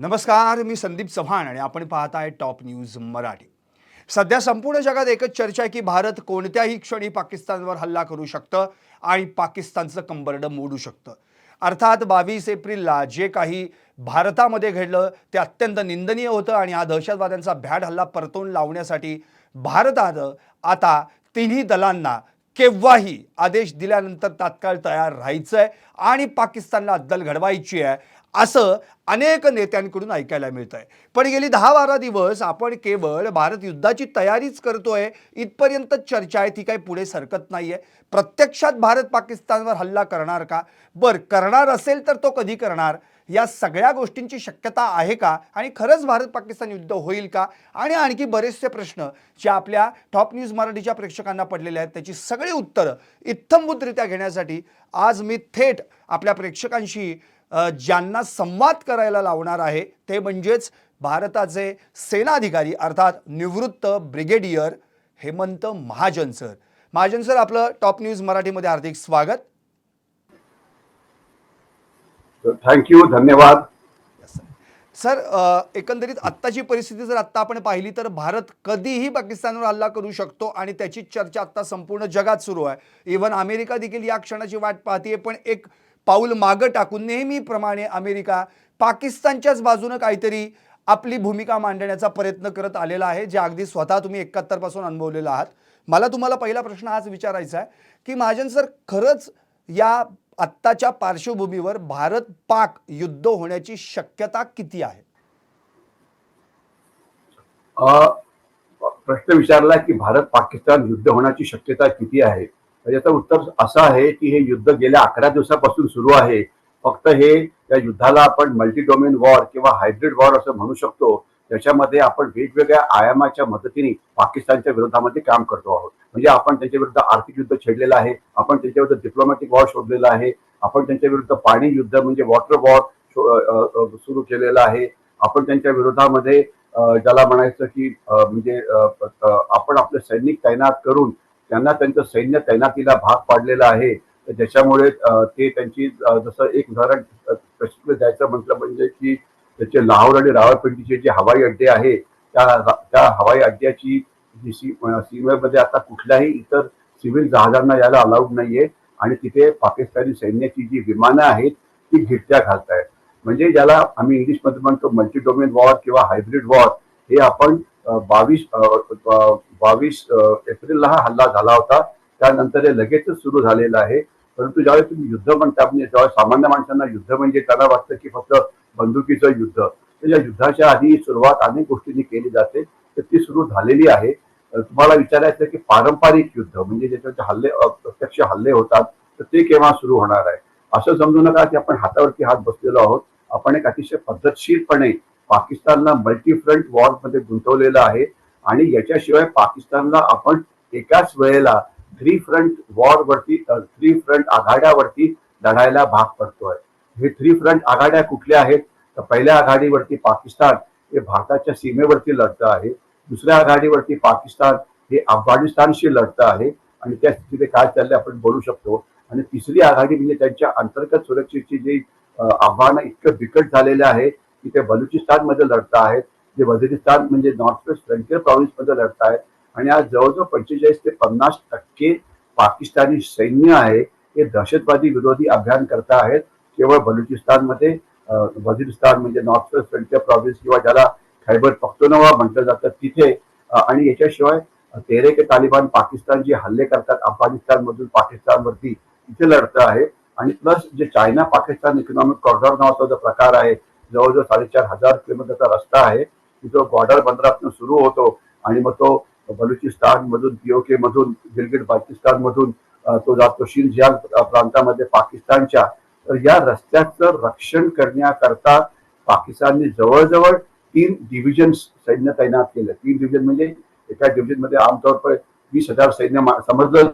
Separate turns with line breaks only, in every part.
नमस्कार, मी संदीप चव्हाण आणि आपण पाहत आहे टॉप न्यूज मराठी. सध्या संपूर्ण जगात एकच चर्चा आहे की भारत कोणत्याही क्षणी पाकिस्तानवर हल्ला करू शकतं आणि पाकिस्तानचं कंबरडं मोडू शकतं. अर्थात 22 एप्रिलला जे काही भारतामध्ये घडलं ते अत्यंत निंदनीय होतं आणि हा दहशतवाद्यांचा भ्याड हल्ला परतवून लावण्यासाठी भारतानं आता तिन्ही दलांना केव्हाही आदेश दिल्यानंतर तात्काळ तयार राहायचंय आणि पाकिस्तानला अद्दल घडवायची आहे असं अनेक नेत्यांकडून ऐकायला मिळत आहे. पण गेली 10-12 दिवस आपण केवळ भारत युद्धाची तयारीच करतोय इथपर्यंत चर्चा आहे, ती काही पुढे सरकत नाहीये. प्रत्यक्षात भारत पाकिस्तानवर हल्ला करणार का? बरं, करणार असेल तर तो कधी करणार? या सगळ्या गोष्टींची शक्यता आहे का? आणि खरंच भारत पाकिस्तान युद्ध होईल का? आणि आणखी बरेचसे प्रश्न जे आपल्या टॉप न्यूज मराठीच्या प्रेक्षकांना पडलेले आहेत त्याची सगळी उत्तरं इत्थंभूतरित्या घेण्यासाठी आज मी थेट आपल्या प्रेक्षकांशी ज्यांना संवाद करायला लावणार आहे ते म्हणजेच भारताचे सेनाधिकारी अर्थात निवृत्त brigadier Hemant Mahajan sir. Mahajan sir, आपलं टॉप न्यूज मराठीमध्ये हार्दिक स्वागत.
थँक्यू, धन्यवाद
सर. एकंदरीत आत्ताची परिस्थिती जर आत्ता आपण पाहिली तर भारत कधीही पाकिस्तानवर हल्ला करू शकतो आणि त्याची चर्चा आत्ता संपूर्ण जगात सुरू आहे. इव्हन अमेरिका देखील या क्षणाची वाट पाहते. पण एक पाऊल मागं टाकून नेहमीप्रमाणे अमेरिका पाकिस्तानच्याच बाजूने काहीतरी आपली भूमिका मांडण्याचा प्रयत्न करत आलेला आहे, जे अगदी स्वतः तुम्ही 71 पासून अनुभवलेला आहात. मला तुम्हाला पहिला प्रश्न हाच विचारायचा आहे की महाजन सर, खरंच या आत्ताच्या पार्श्वभूमीवर भारत पाक युद्ध होण्याची शक्यता किती आहे?
प्रश्न विचारला की भारत पाकिस्तान युद्ध होण्याची शक्यता किती आहे. तर याचं उत्तर असं आहे की हे युद्ध गेल्या 11 दिवसापासून सुरू आहे. फक्त हे या युद्धाला आपण मल्टी डोमेन वॉर किंवा हायब्रिड वॉर असं म्हणू शकतो. त्याच्यामध्ये आपण वेगवेगळ्या आयामाच्या मदतीने पाकिस्तानच्या विरोधामध्ये काम करतो आहोत. म्हणजे आपण त्यांच्या विरुद्ध आर्थिक युद्ध छेडलेलं आहे, आपण त्यांच्या विरुद्ध डिप्लोमॅटिक वॉर शोधलेला आहे, आपण त्यांच्या विरुद्ध पाणी युद्ध म्हणजे वॉटर वॉर सुरू केलेलं आहे, आपण त्यांच्या विरोधामध्ये ज्याला म्हणायचं की म्हणजे आपण आपले सैनिक तैनात करून त्यांना त्यांचं सैन्य तैनातीला भाग पाडलेला आहे. ज्याच्यामुळे ते त्यांची जसं एक उदाहरण द्यायचं म्हटलं म्हणजे की त्याचे लाहोर आणि रावळपिंडीचे जे हवाई अड्डे आहे त्या हवाई अड्ड्याची जी सीमेमध्ये आता कुठल्याही इतर सिव्हिल जहाजांना यायला अलाउड नाहीये आणि तिथे पाकिस्तानी सैन्याची जी विमानं आहेत ती घिरट्या घालतायत. म्हणजे ज्याला आम्ही इंग्लिशमध्ये म्हणतो मल्टी डोमेन वॉर किंवा हायब्रिड वॉर, हे आपण 22 एप्रिलला हा हल्ला झाला होता, त्यानंतर हे लगेचच सुरू झालेलं आहे. परंतु ज्यावेळी तुम्ही युद्ध म्हणता, म्हणजे जेव्हा सामान्य माणसांना युद्ध म्हणजे त्यांना वाटतं की फक्त बंदुकीचं युद्ध, तर या युद्धाच्या आधी सुरुवात अनेक गोष्टींनी केली जाते, तर ती सुरू झालेली आहे. तुम्हाला विचारायचं की पारंपरिक युद्ध म्हणजे ज्याच्याचे हल्ले प्रत्यक्ष हल्ले होतात तर ते केव्हा सुरू होणार आहे. असं समजू नका की आपण हातावरती हात बसलेलो आहोत. आपण एक अतिशय पद्धतशीरपणे पाकिस्तानला मल्टी फ्रंट वॉर मध्ये गुंतवलेलं आहे आणि याच्याशिवाय पाकिस्तानला आपण एकाच वेळेला थ्री फ्रंट आघाड्यावरती लढायला भाग पडतोय. हे थ्री फ्रंट आघाड्या कुठल्या आहेत? तर पहिल्या आघाडीवरती पाकिस्तान हे भारताच्या सीमेवरती लढतं आहे, दुसऱ्या आघाडीवरती पाकिस्तान हे अफगाणिस्तानशी लढतं आहे आणि त्या स्थितीत काय चाललंय आपण बोलू शकतो. आणि तिसरी आघाडी म्हणजे त्यांच्या अंतर्गत सुरक्षेची जी आव्हान इतकं बिकट झालेलं आहे की ते बलुचिस्तान मध्ये लढत आहेत, जे वझिरिस्तान म्हणजे नॉर्थ वेस्ट फ्रंटियर प्रॉव्हिन्स मध्ये लढत आहेत. आणि आज जवळजवळ 45 ते 50% पाकिस्तानी सैन्य आहे हे दहशतवादी विरोधी अभियान करत आहेत केवळ बलुचिस्तानमध्ये. वझिरिस्तान म्हणजे नॉर्थ वेस्ट फ्रंटियर प्रॉव्हिन्स किंवा ज्याला खैबर पख्तूनख्वा म्हटलं जातं तिथे. आणि याच्याशिवाय तेहरीक तालिबान पाकिस्तान जे हल्ले करतात अफगाणिस्तान मधून पाकिस्तानवरती, तिथे लढतं आहे. आणि प्लस जे चायना पाकिस्तान इकॉनॉमिक कॉरिडॉर नावाचा जो प्रकार आहे, जवळजवळ 4,500 किलोमीटरचा रस्ता आहे, जो बॉर्डर बंदरातून सुरू होतो आणि मग तो बलुचिस्तान मधून पीओके मधून गिलगिट बाल्टिस्तान मधून तो जातो शिनजियांग प्रांतामध्ये पाकिस्तानच्या. तर या रस्त्याचं रक्षण करण्याकरता पाकिस्तानने जवळजवळ 3 डिव्हिजन सैन्य तैनात केलं. 3 डिव्हिजन म्हणजे एका डिव्हिजन मध्ये आमतौर पर 20,000 सैन्य समजलं,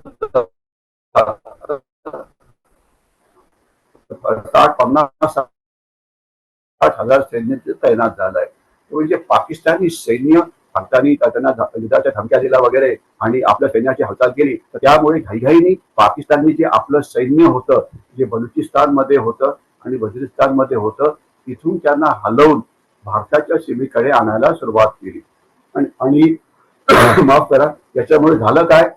50,000 सैन्य तैनात झालंय. म्हणजे पाकिस्तानी सैन्य भारताने त्यांना युद्धाच्या धमक्या दिल्या वगैरे आणि आपल्या सैन्याची हालचाल केली, तर त्यामुळे घाईघाईने पाकिस्तानने जे आपलं सैन्य होतं जे बलुचिस्तान मध्ये होतं आणि वझिरिस्तान मध्ये होतं तिथून त्यांना हलवून भारताच्या सीमेकडे आणायला सुरुवात केली. आणि माफ करा, याच्यामुळे झालं काय,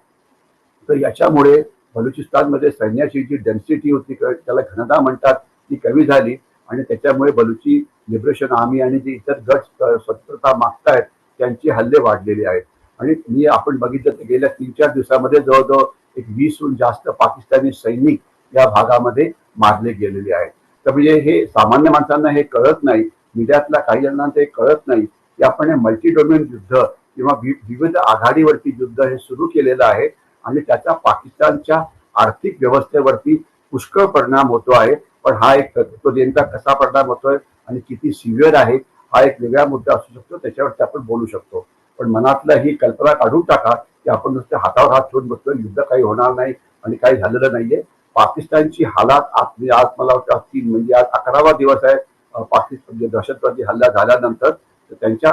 तर याच्यामुळे बलुचिस्तानमध्ये सैन्याची जी डेन्सिटी होती, त्याला घनता म्हणतात, ती कमी झाली. आणि त्याच्यामुळे बलुची लिबरेशन आर्मी आणि जे इतर गट स्वतंत्रता मागतायत त्यांचे हल्ले वाढलेले आहेत. आणि आपण बघितलं तर गेल्या 3-4 दिवसामध्ये जवळजवळ एक 20हून जास्त पाकिस्तानी सैनिक या भागामध्ये मारले गेलेले आहेत. तर म्हणजे हे सामान्य माणसांना हे कळत नाही, मीडियातल्या काही जणांना ते कळत नाही की आपण हे मल्टी डोमेन युद्ध किंवा विविध आघाडीवरती युद्ध हे सुरू केलेलं आहे आणि त्याचा पाकिस्तानच्या आर्थिक व्यवस्थेवरती पुष्कळ परिणाम होतो आहे. पण हा एक तो नेमका कसा परिणाम होतोय आणि किती सिव्हिअर आहे हा एक वेगळा मुद्दा असू शकतो, त्याच्यावरती आपण बोलू शकतो. पण मनातलं ही कल्पना काढून टाका की आपण नुसते हातावर हात ठेवून बसतोय, युद्ध काही होणार नाही आणि काही झालेलं नाहीये. पाकिस्तानची हालात आज मला वाटतं म्हणजे आज 11वा दिवस आहे पाकिस्तान दहशतवादी हल्ला झाल्यानंतर. तर त्यांच्या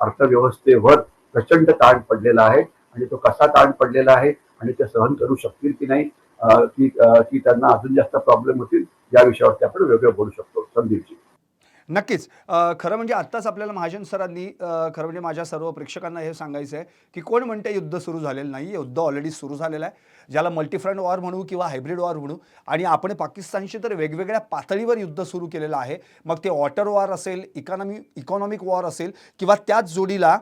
अर्थव्यवस्थेवर प्रचंड ताण पडलेला आहे आणि तो कसा ताण पडलेला आहे आणि ते सहन करू शकतील की नाही, की त्यांना अजून जास्त प्रॉब्लेम होतील, या विषयावरती आपण वेगळं बोलू शकतो. संदीपजी.
नक्कीच. खरं म्हणजे आत्ताच आपल्याला महाजन सरांनी खरं म्हणजे माझ्या सर्व प्रेक्षकांना हे सांगायचं आहे, की कोण म्हणते युद्ध सुरू झालेलं नाही. युद्ध ऑलरेडी सुरू झालेलं आहे. ज्याला मल्टीफ्रंट वॉर म्हणू किंवा हायब्रिड वॉर म्हणू. आणि आपण पाकिस्तानशी तर वेगवेगळ्या पातळीवर युद्ध सुरू केलेलं आहे. मग ते वॉटर वॉर असेल, इकॉनॉमिक वॉर असेल किंवा त्याच जोडीला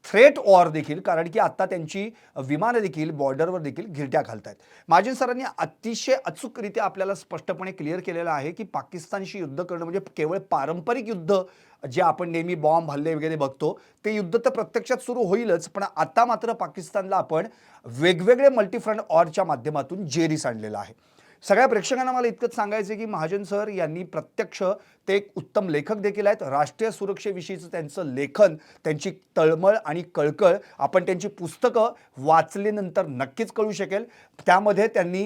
थ्रेट वॉर देखील, कारण की आता त्यांची विमानं देखील बॉर्डरवर देखील घिरट्या घालत आहेत. महाजन सरांनी अतिशय अचूकरित्या आपल्याला स्पष्टपणे क्लिअर केलेलं आहे की पाकिस्तानशी युद्ध करणं म्हणजे केवळ पारंपरिक युद्ध जे आपण नेहमी बॉम्ब हल्ले वगैरे बघतो ते युद्ध तर प्रत्यक्षात सुरू होईलच, पण आता मात्र पाकिस्तानला आपण वेगवेगळे मल्टीफ्रंट वॉरच्या माध्यमातून जेरीस आणलेलं आहे. सगळ्या प्रेक्षकांना मला इतकंच सांगायचं आहे की महाजन सर यांनी प्रत्यक्ष ते एक उत्तम लेखक देखील आहेत. राष्ट्रीय सुरक्षेविषयीचं त्यांचं लेखन, त्यांची तळमळ आणि कळकळ आपण त्यांची पुस्तकं वाचल्यानंतर नक्कीच कळू शकेल. त्यामध्ये त्यांनी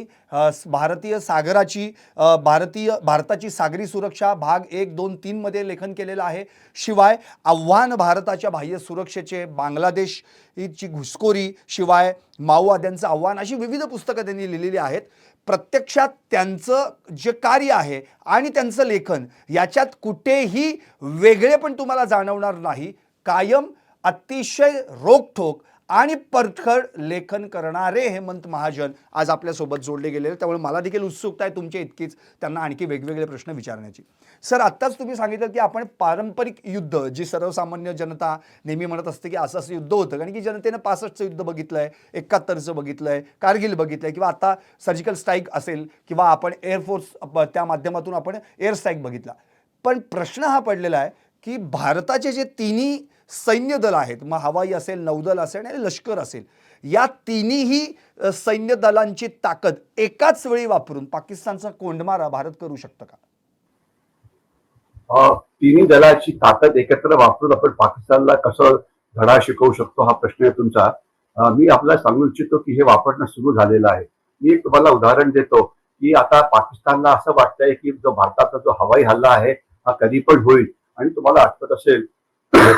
भारताची सागरी सुरक्षा भाग 1, 2, 3 मध्ये लेखन केलेलं आहे. शिवाय आव्हान भारताच्या बाह्य सुरक्षेचे, बांगलादेशची घुसखोरी, शिवाय माओवाद्यांचं आव्हान, अशी विविध पुस्तकं त्यांनी लिहिलेली आहेत. प्रत्यक्षात त्यांचं जे कार्य आहे आणि त्यांचं लेखन याच्यात कुठेही वेगळेपण तुम्हाला जाणवणार नाही. कायम अतिशय रोखठोक आणि परखड लेखन करणारे हेमंत महाजन आज आपल्यासोबत जोडले गेलेले. त्यामुळे मला देखील उत्सुकता आहे तुमच्या इतकीच त्यांना आणखी वेगवेगळे प्रश्न विचारण्याची. सर, आत्ताच तुम्ही सांगितलं की आपण पारंपरिक युद्ध, जी सर्वसामान्य जनता नेहमी म्हणत असते की असं असं युद्ध होतं, कारण की जनतेनं 65चं युद्ध बघितलंय, 71चं बघितलंय, कारगिल बघितलंय किंवा आता सर्जिकल स्ट्राईक असेल किंवा आपण एअरफोर्स त्या माध्यमातून आपण एअर स्ट्राईक बघितला. पण प्रश्न हा पडलेला आहे की भारताचे जे तिन्ही सैन्य दल आहेत, मग हवाई असेल, नौदल असेल आणि लष्कर असेल, या तिन्ही सैन्य दलांची ताकद एकाच वेळी वापरून पाकिस्तानचा कोंडमारा भारत करू शकतं का?
तिन्ही दलाची ताकद एकत्र वापरून आपण पाकिस्तानला कसं धडा शिकवू शकतो हा प्रश्न आहे तुमचा. मी आपल्याला सांगू इच्छितो की हे वापरणं सुरू झालेलं आहे. मी एक तुम्हाला उदाहरण देतो की आता पाकिस्तानला असं वाटतंय की जो भारताचा जो हवाई हल्ला आहे हा कधी पण होईल. आणि तुम्हाला आठवत असेल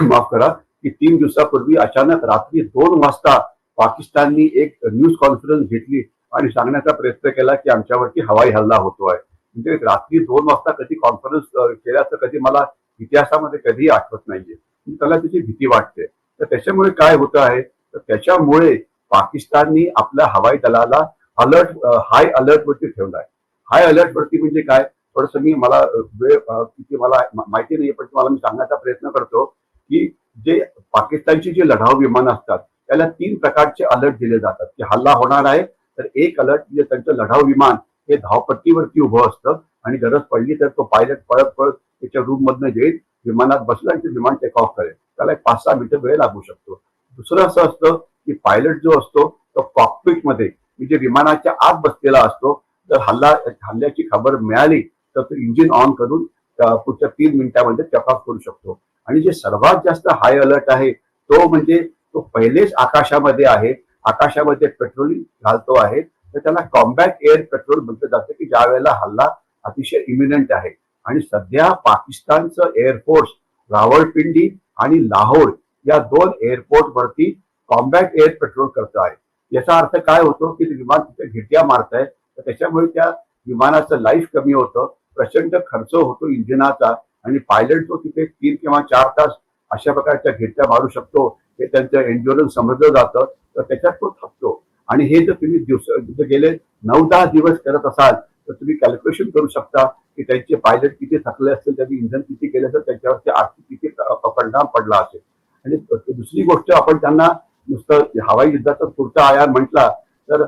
माफ करा की 3 दिवसापूर्वी अचानक रात्री 2 वाजता पाकिस्ताननी एक न्यूज कॉन्फरन्स घेतली आणि सांगण्याचा प्रयत्न केला की आमच्यावरती हवाई हल्ला होतो आहे. म्हणजे रात्री 2 वाजता कधी कॉन्फरन्स केल्याचं कधी मला इतिहासामध्ये कधीही आठवत नाहीये. त्याला त्याची भीती वाटते. तर त्याच्यामुळे काय होतं आहे, तर त्याच्यामुळे पाकिस्ताननी आपल्या हवाई दलाला हाय अलर्ट वरती ठेवलाय. हाय अलर्ट वरती म्हणजे काय, थोडस मला वेळ किती मला माहिती नाहीये, पण तुम्हाला मी सांगण्याचा प्रयत्न करतो की जे पाकिस्तानची जी लढाऊ विमानं असतात त्याला 3 प्रकारचे अलर्ट दिले जातात की हल्ला होणार आहे. तर एक अलर्ट म्हणजे त्यांचं लढाऊ विमान हे धावपट्टीवरती उभं असतं आणि गरज पडली तर तो पायलट पळत पळत त्याच्या रूम मधनं येईल, विमानात बसला आणि ते विमान टेक ऑफ करेल. त्याला एक 5-6 मिनिटं वेळ लागू शकतो. दुसरं असं असतं की पायलट जो असतो तो कॉकपिट मध्ये म्हणजे विमानाच्या आत बसलेला असतो. जर हल्ल्याची खबर मिळाली तर तो इंजिन ऑन करून पुढच्या 3 मिनिटांमध्ये टेक ऑफ करू शकतो. आणि जे सर्वात जास्त हाय अलर्ट आहे तो म्हणजे तो पहिलेच आकाशामध्ये आहे, आकाशामध्ये पेट्रोलिंग घालतो आहे. तर त्याला कॉम्बॅट एअर पेट्रोल म्हटलं जातं की ज्या वेळेला हल्ला अतिशय इमिनंट आहे. आणि सध्या पाकिस्तानचं एअरफोर्स रावळपिंडी आणि लाहोर या 2 एअरपोर्ट वरती कॉम्बॅट एअर पेट्रोल करत आहे. याचा अर्थ काय होतो की ते विमान तिथे घिरट्या मारत आहे, तर त्याच्यामुळे त्या विमानाचं लाईफ कमी होतं, प्रचंड खर्च होतो इंजिनाचा आणि पायलट जो तिथे 3 किंवा 4 तास अशा प्रकारच्या घेतल्या मारू शकतो, हे त्यांचं एन्ड्युरन्स समजलं जातं, तर त्याच्यात तो थकतो. आणि हे जर तुम्ही गेले 9-10 दिवस करत असाल तर तुम्ही कॅल्क्युलेशन करू शकता की त्यांचे पायलट किती थकले असतील, त्यांनी इंधन किती केलं असेल, त्यांच्यावरती आर्थिक किती परिणाम पडला असेल. आणि दुसरी गोष्ट, आपण त्यांना नुसतं हवाई युद्धाचा पुढचा आयाम म्हटला तर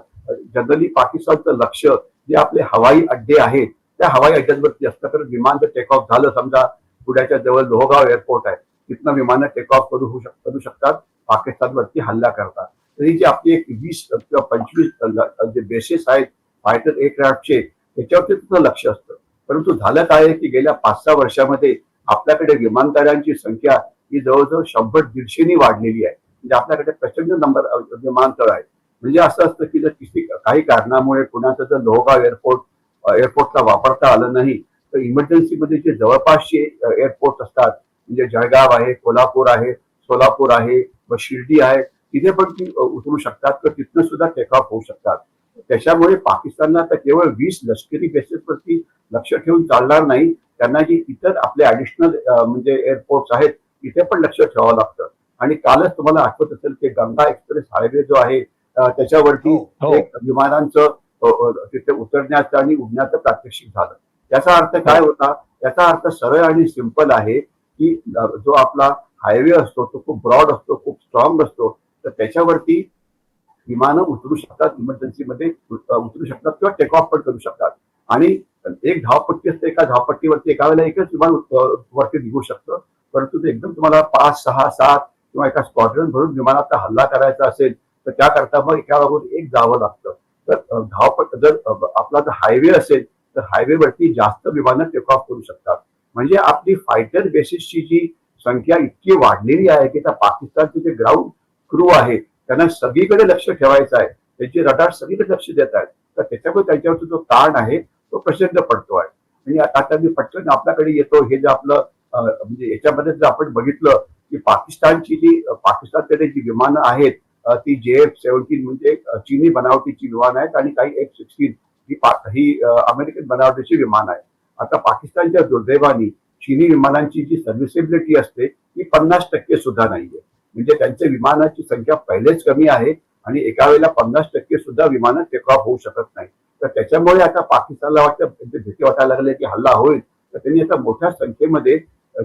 जनरली पाकिस्तानचं लक्ष जे आपले हवाई अड्डे आहेत त्या हवाई अड्ड्यांवरती असतं. कारण विमान जर टेक ऑफ झालं, समजा पुण्याच्या जवळ लोहगाव एअरपोर्ट आहे, तिथनं विमानं टेक ऑफ करू शकतात, पाकिस्तानवरती हल्ला करतात. तरी जी आपली एक 20 किंवा 25 जे बेसेस आहेत फायटर एअरक्राफ्टचे, त्याच्यावरती त्याचं लक्ष असतं. परंतु झालं काय की गेल्या 5-6 वर्षामध्ये आपल्याकडे विमानतळांची संख्या ही जवळजवळ 100-150 वाढलेली आहे. म्हणजे आपल्याकडे प्रचंड नंबर विमानतळ आहे. म्हणजे असं असतं की जर काही कारणामुळे पुण्याचं जर लोहगाव एअरपोर्टला वापरता आलं नाही तर इमर्जन्सीमध्ये जे जवळपासचे एअरपोर्ट असतात, म्हणजे जळगाव आहे, कोल्हापूर आहे, सोलापूर आहे व शिर्डी आहे, तिथे पण ती उतरू शकतात, तर तिथनं सुद्धा टेक ऑफ होऊ शकतात. त्याच्यामुळे पाकिस्तानला आता केवळ 20 लष्करी बेसेसवरती लक्ष ठेवून चालणार नाही, त्यांना जी इतर आपले ऍडिशनल म्हणजे एअरपोर्ट्स आहेत तिथे पण लक्ष ठेवावं लागतं. आणि कालच तुम्हाला आठवत असेल की गंगा एक्सप्रेस हायवे जो आहे त्याच्यावरती एक विमानांचं तिथे उतरण्याचं आणि उडण्याचं प्रात्यक्षिक झालं. त्याचा अर्थ काय होता? त्याचा अर्थ सरळ आणि सिंपल आहे की जो आपला हायवे असतो तो खूप ब्रॉड असतो, खूप स्ट्रॉंग असतो, तर त्याच्यावरती विमानं उतरू शकतात, इमर्जन्सीमध्ये उतरू शकतात किंवा टेक ऑफ पण करू शकतात. आणि एक धावपट्टी असते, एका धावपट्टीवरती एका वेळेला एकच विमान वरती निघू शकतं. परंतु ते एकदम तुम्हाला 5, 6, 7 किंवा एका स्क्वॉड्रन भरून विमानाचा हल्ला करायचा असेल तर त्याकरता मग एका बाजून एक जावं लागतं. तर धावपट्टी जर आपला जर हायवे असेल तर हायवेवरती जास्त विमानं टेक ऑफ करू शकतात. म्हणजे आपली फायटर बेसिसची जी संख्या इतकी वाढलेली आहे की त्या पाकिस्तानचे जे ग्राउंड क्रू आहे त्यांना सगळीकडे लक्ष ठेवायचं आहे, त्यांचे रडार सगळीकडे लक्ष देत आहेत, तर त्याच्यामुळे त्यांच्यावरचा जो ताण आहे तो प्रचंड पडतो आहे. आणि आता मी पटकन आपल्याकडे येतो. हे जे आपलं म्हणजे याच्यामध्ये जर आपण बघितलं की पाकिस्तानकडे जी विमानं आहेत ती JF-17 म्हणजे चीनी बनावटीची विमानं आहेत आणि काही F-16 ही अमेरिकन बनावटीची विमानं आहेत. आता पाकिस्तानच्या दुर्दैवाने चीनी विमानांची जी सर्व्हिसेबिलिटी असते ती 50% सुद्धा नाहीये. म्हणजे त्यांच्या विमानाची संख्या पहिलेच कमी आहे आणि एका वेळेला 50% सुद्धा विमानं टेक ऑफ होऊ शकत नाही. तर त्याच्यामुळे आता पाकिस्तानला वाटतं भीती वाटायला लागली की हल्ला होईल, तर त्यांनी आता मोठ्या संख्येमध्ये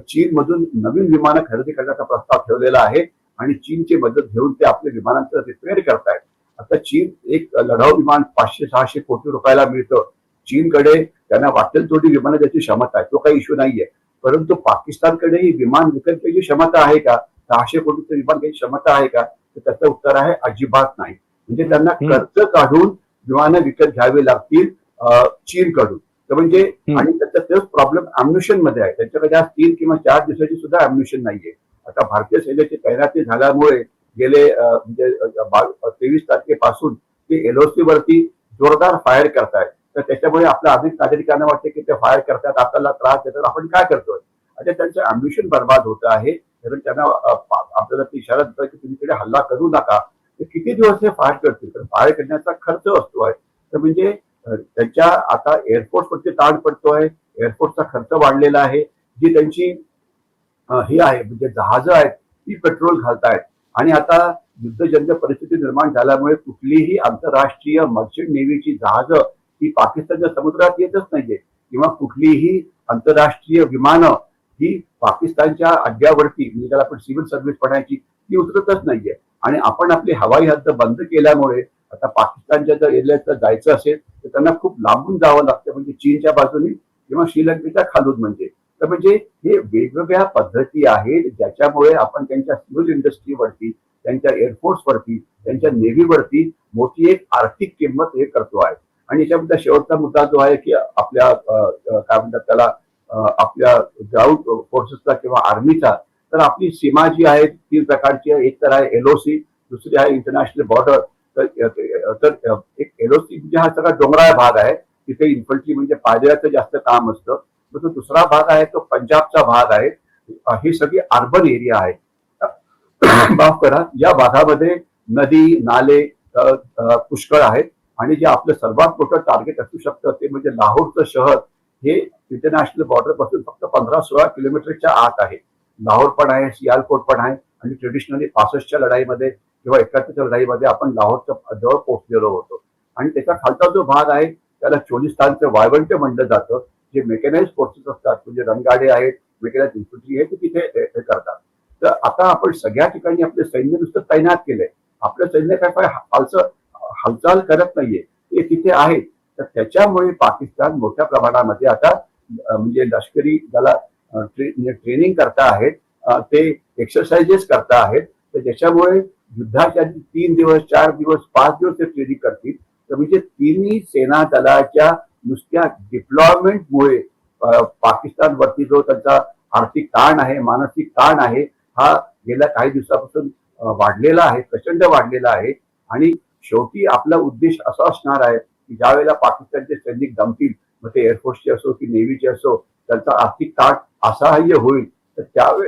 चीनमधून नवीन विमानं खरेदी करण्याचा प्रस्ताव ठेवलेला आहे आणि चीनची मदत घेऊन ते आपल्या विमानांचं रिपेअर करतायत. आता चीन एक लढाऊ विमान 500-600 कोटी रुपयाला मिळतं. चीनकडे त्यांना वाटेल तेवढी विमानं द्यायची क्षमता आहे, तो काही इश्यू नाहीये. परंतु पाकिस्तानकडे ही विमान विकत घ्यायची क्षमता आहे का? 600 कोटीचं विमान घ्यायची क्षमता आहे का? तर त्याचं उत्तर आहे अजिबात नाही. म्हणजे त्यांना कर्ज काढून विमानं विकत घ्यावी लागतील चीनकडून. तर म्हणजे आणि त्याचा तोच प्रॉब्लेम अम्युनिशन मध्ये आहे. त्यांच्याकडे आज 3 किंवा 4 दिवसाची सुद्धा अम्युनिशन नाहीये. आता भारतीय सैन्याची तैनाती झाल्यामुळे गेले म्हणजे 23 तारखेपासून ते LOC वरती जोरदार फायर करतायत. तर त्याच्यामुळे आपल्या अनेक नागरिकांना वाटते की ते फायर करतात, आपल्याला त्रास देतात, आपण काय करतोय? आता त्यांचं अम्बिशन बर्बाद होत आहे. कारण त्यांना आपल्याला ती इशारा देतात की तुम्ही तिकडे हल्ला करू नका. तर किती दिवस हे फायर करतील? तर फायर करण्याचा खर्च असतो आहे. तर म्हणजे त्यांच्या आता एअरफोर्सवरती ताण पडतोय, एअरफोर्सचा खर्च वाढलेला आहे. जी त्यांची ही आहे म्हणजे जहाजं आहेत ती पेट्रोल घालतायत. आणि आता युद्धजन्य परिस्थिती निर्माण झाल्यामुळे कुठलीही आंतरराष्ट्रीय मर्चंट नेव्हीची जहाजं ही पाकिस्तानच्या समुद्रात येतच नाहीये, किंवा कुठलीही आंतरराष्ट्रीय विमानं ही पाकिस्तानच्या अड्ड्यावरती म्हणजे त्याला आपण सिव्हिल सर्व्हिस म्हणायची ती उतरतच नाहीये. आणि आपण आपली हवाई हद्द बंद केल्यामुळे आता पाकिस्तानच्या जर एरियात जायचं असेल तर त्यांना खूप लांबून जावं लागतं, म्हणजे चीनच्या बाजूने किंवा श्रीलंकेच्या खालून. तर म्हणजे हे वेगवेगळ्या पद्धती आहेत ज्याच्यामुळे आपण त्यांच्या सिव्हिल इंडस्ट्रीवरती, त्यांच्या एअरफोर्सवरती, त्यांच्या नेव्हीवरती मोठी एक आर्थिक किंमत हे करतो आहे. आणि याच्यामध्ये शेवटचा मुद्दा जो आहे की आपल्या काय म्हणतात त्याला आपल्या ग्राउंड फोर्सेसचा किंवा आर्मीचा, तर आपली सीमा जी आहे 3 प्रकारची आहे. एक तर आहे LOC, दुसरी आहे इंटरनॅशनल बॉर्डर. तर एक LOC म्हणजे हा सगळा डोंगराळ भाग आहे, तिथे इन्फंट्री म्हणजे पायदळाचं जास्त काम असतं. तो दुसरा भाग आहे तो पंजाबचा भाग आहे. ही सगळी अर्बन एरिया आहे. माफ करा, या भागामध्ये नदी नाले पुष्कळ आहेत. आणि जे आपलं सर्वात मोठं टार्गेट असू शकतं ते म्हणजे लाहोरचं शहर हे इंटरनॅशनल बॉर्डर पासून फक्त 15-16 किलोमीटरच्या आत आहे. लाहोर पण आहे, सियालकोट पण आहे आणि ट्रेडिशनली 65च्या लढाईमध्ये किंवा 71च्या लढाईमध्ये आपण लाहोरच्या जवळ पोहोचलेलो होतो. आणि त्याच्या खालचा जो भाग आहे त्याला चोलिस्तानचं वाळवंट म्हणलं जातं. जे मेकॅनाइज फोर्सेस असतात म्हणजे रणगाडे आहेत, मेकॅनाइज इन्फंट्री आहे, ते तिथे हे करतात. तर आता आपण सगळ्या ठिकाणी आपले सैन्य नुसतं तैनात केलंय. आपलं सैन्य काय फारसं हालचाल करत नाहीये, ते तिथे आहेत. तर त्याच्यामुळे पाकिस्तान मोठ्या प्रमाणामध्ये आता म्हणजे लष्करी ज्याला ट्रेनिंग करता आहेत, ते एक्सरसाइजेस करता आहेत. तर ज्याच्यामुळे युद्धाच्या 3 दिवस 4 दिवस 5 दिवस ते ट्रेनिंग करतील. तर म्हणजे तिन्ही सेना दलाच्या नुसत्या डिप्लॉयमेंटमुळे पाकिस्तानवरती जो त्यांचा आर्थिक ताण आहे, मानसिक ताण आहे, हा गेल्या काही दिवसापासून वाढलेला आहे, प्रचंड वाढलेला आहे. आणि शेवटी आपला उद्देश असा असणार आहे की ज्या वेळेला पाकिस्तानचे सैनिक दमतील, मग ते एअरफोर्सचे असो की नेव्हीचे असो, त्यांचा आर्थिक ताण असहाय्य होईल. तर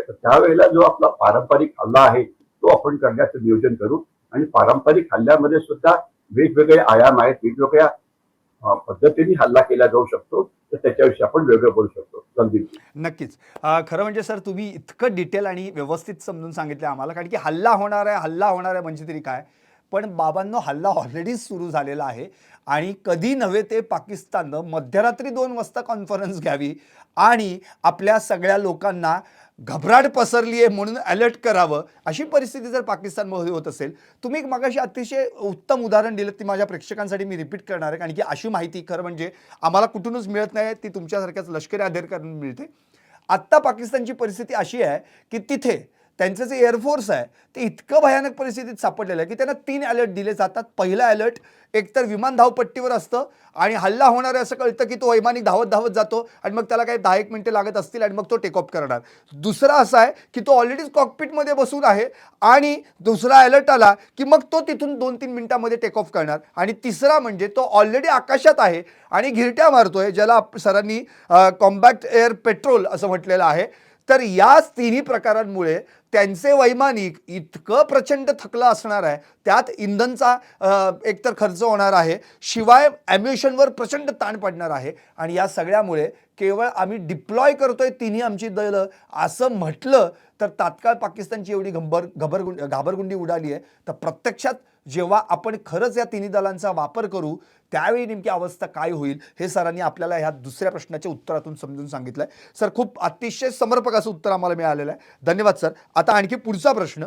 त्यावेळेला जो आपला पारंपरिक हल्ला आहे तो आपण करण्याचं नियोजन करू. आणि पारंपरिक हल्ल्यामध्ये सुद्धा वेगवेगळे आयाम आहेत, वेगवेगळ्या पद्धतीने हल्ला केला जाऊ शकतो. तर त्याच्याविषयी आपण वेगळं बोलू शकतो. संदीप.
नक्कीच. खरं म्हणजे सर तुम्ही इतकं डिटेल आणि व्यवस्थित समजून सांगितलं आम्हाला, कारण की हल्ला होणार आहे म्हणजे तरी काय, पण बाबांनो हल्ला ऑलरेडी सुरू झालेला आहे. आणि कधी नव्हे ते पाकिस्ताननं मध्यरात्री 2 वाजता कॉन्फरन्स घ्यावी आणि आपल्या सगळ्या लोकांना घबराट पसरली आहे म्हणून अलर्ट करावं, अशी परिस्थिती जर पाकिस्तानमध्ये होत असेल. तुम्ही एक मगाशी अतिशय उत्तम उदाहरण दिलं, ती माझ्या प्रेक्षकांसाठी मी रिपीट करणार आहे, कारण की अशी माहिती खरं म्हणजे आम्हाला कुठूनच मिळत नाही, ती तुमच्यासारख्याच लष्करी अधिकाऱ्यांना मिळते. आत्ता पाकिस्तानची परिस्थिती अशी आहे की तिथे त्यांचं जे एअरफोर्स आहे ते इतकं भयानक परिस्थितीत सापडलेलं आहे की त्यांना 3 अलर्ट दिले जातात. पहिला अलर्ट एकतर विमान धावपट्टीवर असतं आणि हल्ला होणार आहे असं कळतं की तो वैमानिक धावत धावत जातो आणि मग त्याला काही 10-1 मिनिटं लागत असतील आणि मग तो टेक ऑफ करणार. दुसरा असा आहे की तो ऑलरेडीच कॉकपिटमध्ये बसून आहे आणि दुसरा अलर्ट आला की मग तो तिथून 2-3 मिनिटांमध्ये टेक ऑफ करणार. आणि तिसरा म्हणजे तो ऑलरेडी आकाशात आहे आणि घिरट्या मारतोय, ज्याला सरांनी कॉम्बॅक्ट एअर पेट्रोल असं म्हटलेलं आहे. तर या तिन्ही प्रकारांमुळे त्यांचे वैमानिक इतकं प्रचंड थकलं असणार आहे, त्यात इंधनचा एकतर खर्च होणार आहे, शिवाय ॲम्युनिशनवर प्रचंड ताण पडणार आहे. आणि या सगळ्यामुळे केवळ आम्ही डिप्लॉय करतोय तिन्ही आमची दलं असं म्हटलं तर तात्काळ पाकिस्तानची एवढी घाबरगुंडी उडाली आहे. तर प्रत्यक्षात जेव्हा आपण खरंच या तिन्ही दलांचा वापर करू त्यावेळी नेमकी अवस्था काय होईल हे सरांनी आपल्याला ह्या दुसऱ्या प्रश्नाच्या उत्तरातून समजून सांगितलं आहे. सर खूप अतिशय समर्पक असं उत्तर आम्हाला मिळालेलं आहे, धन्यवाद सर. आता आणखी पुढचा प्रश्न.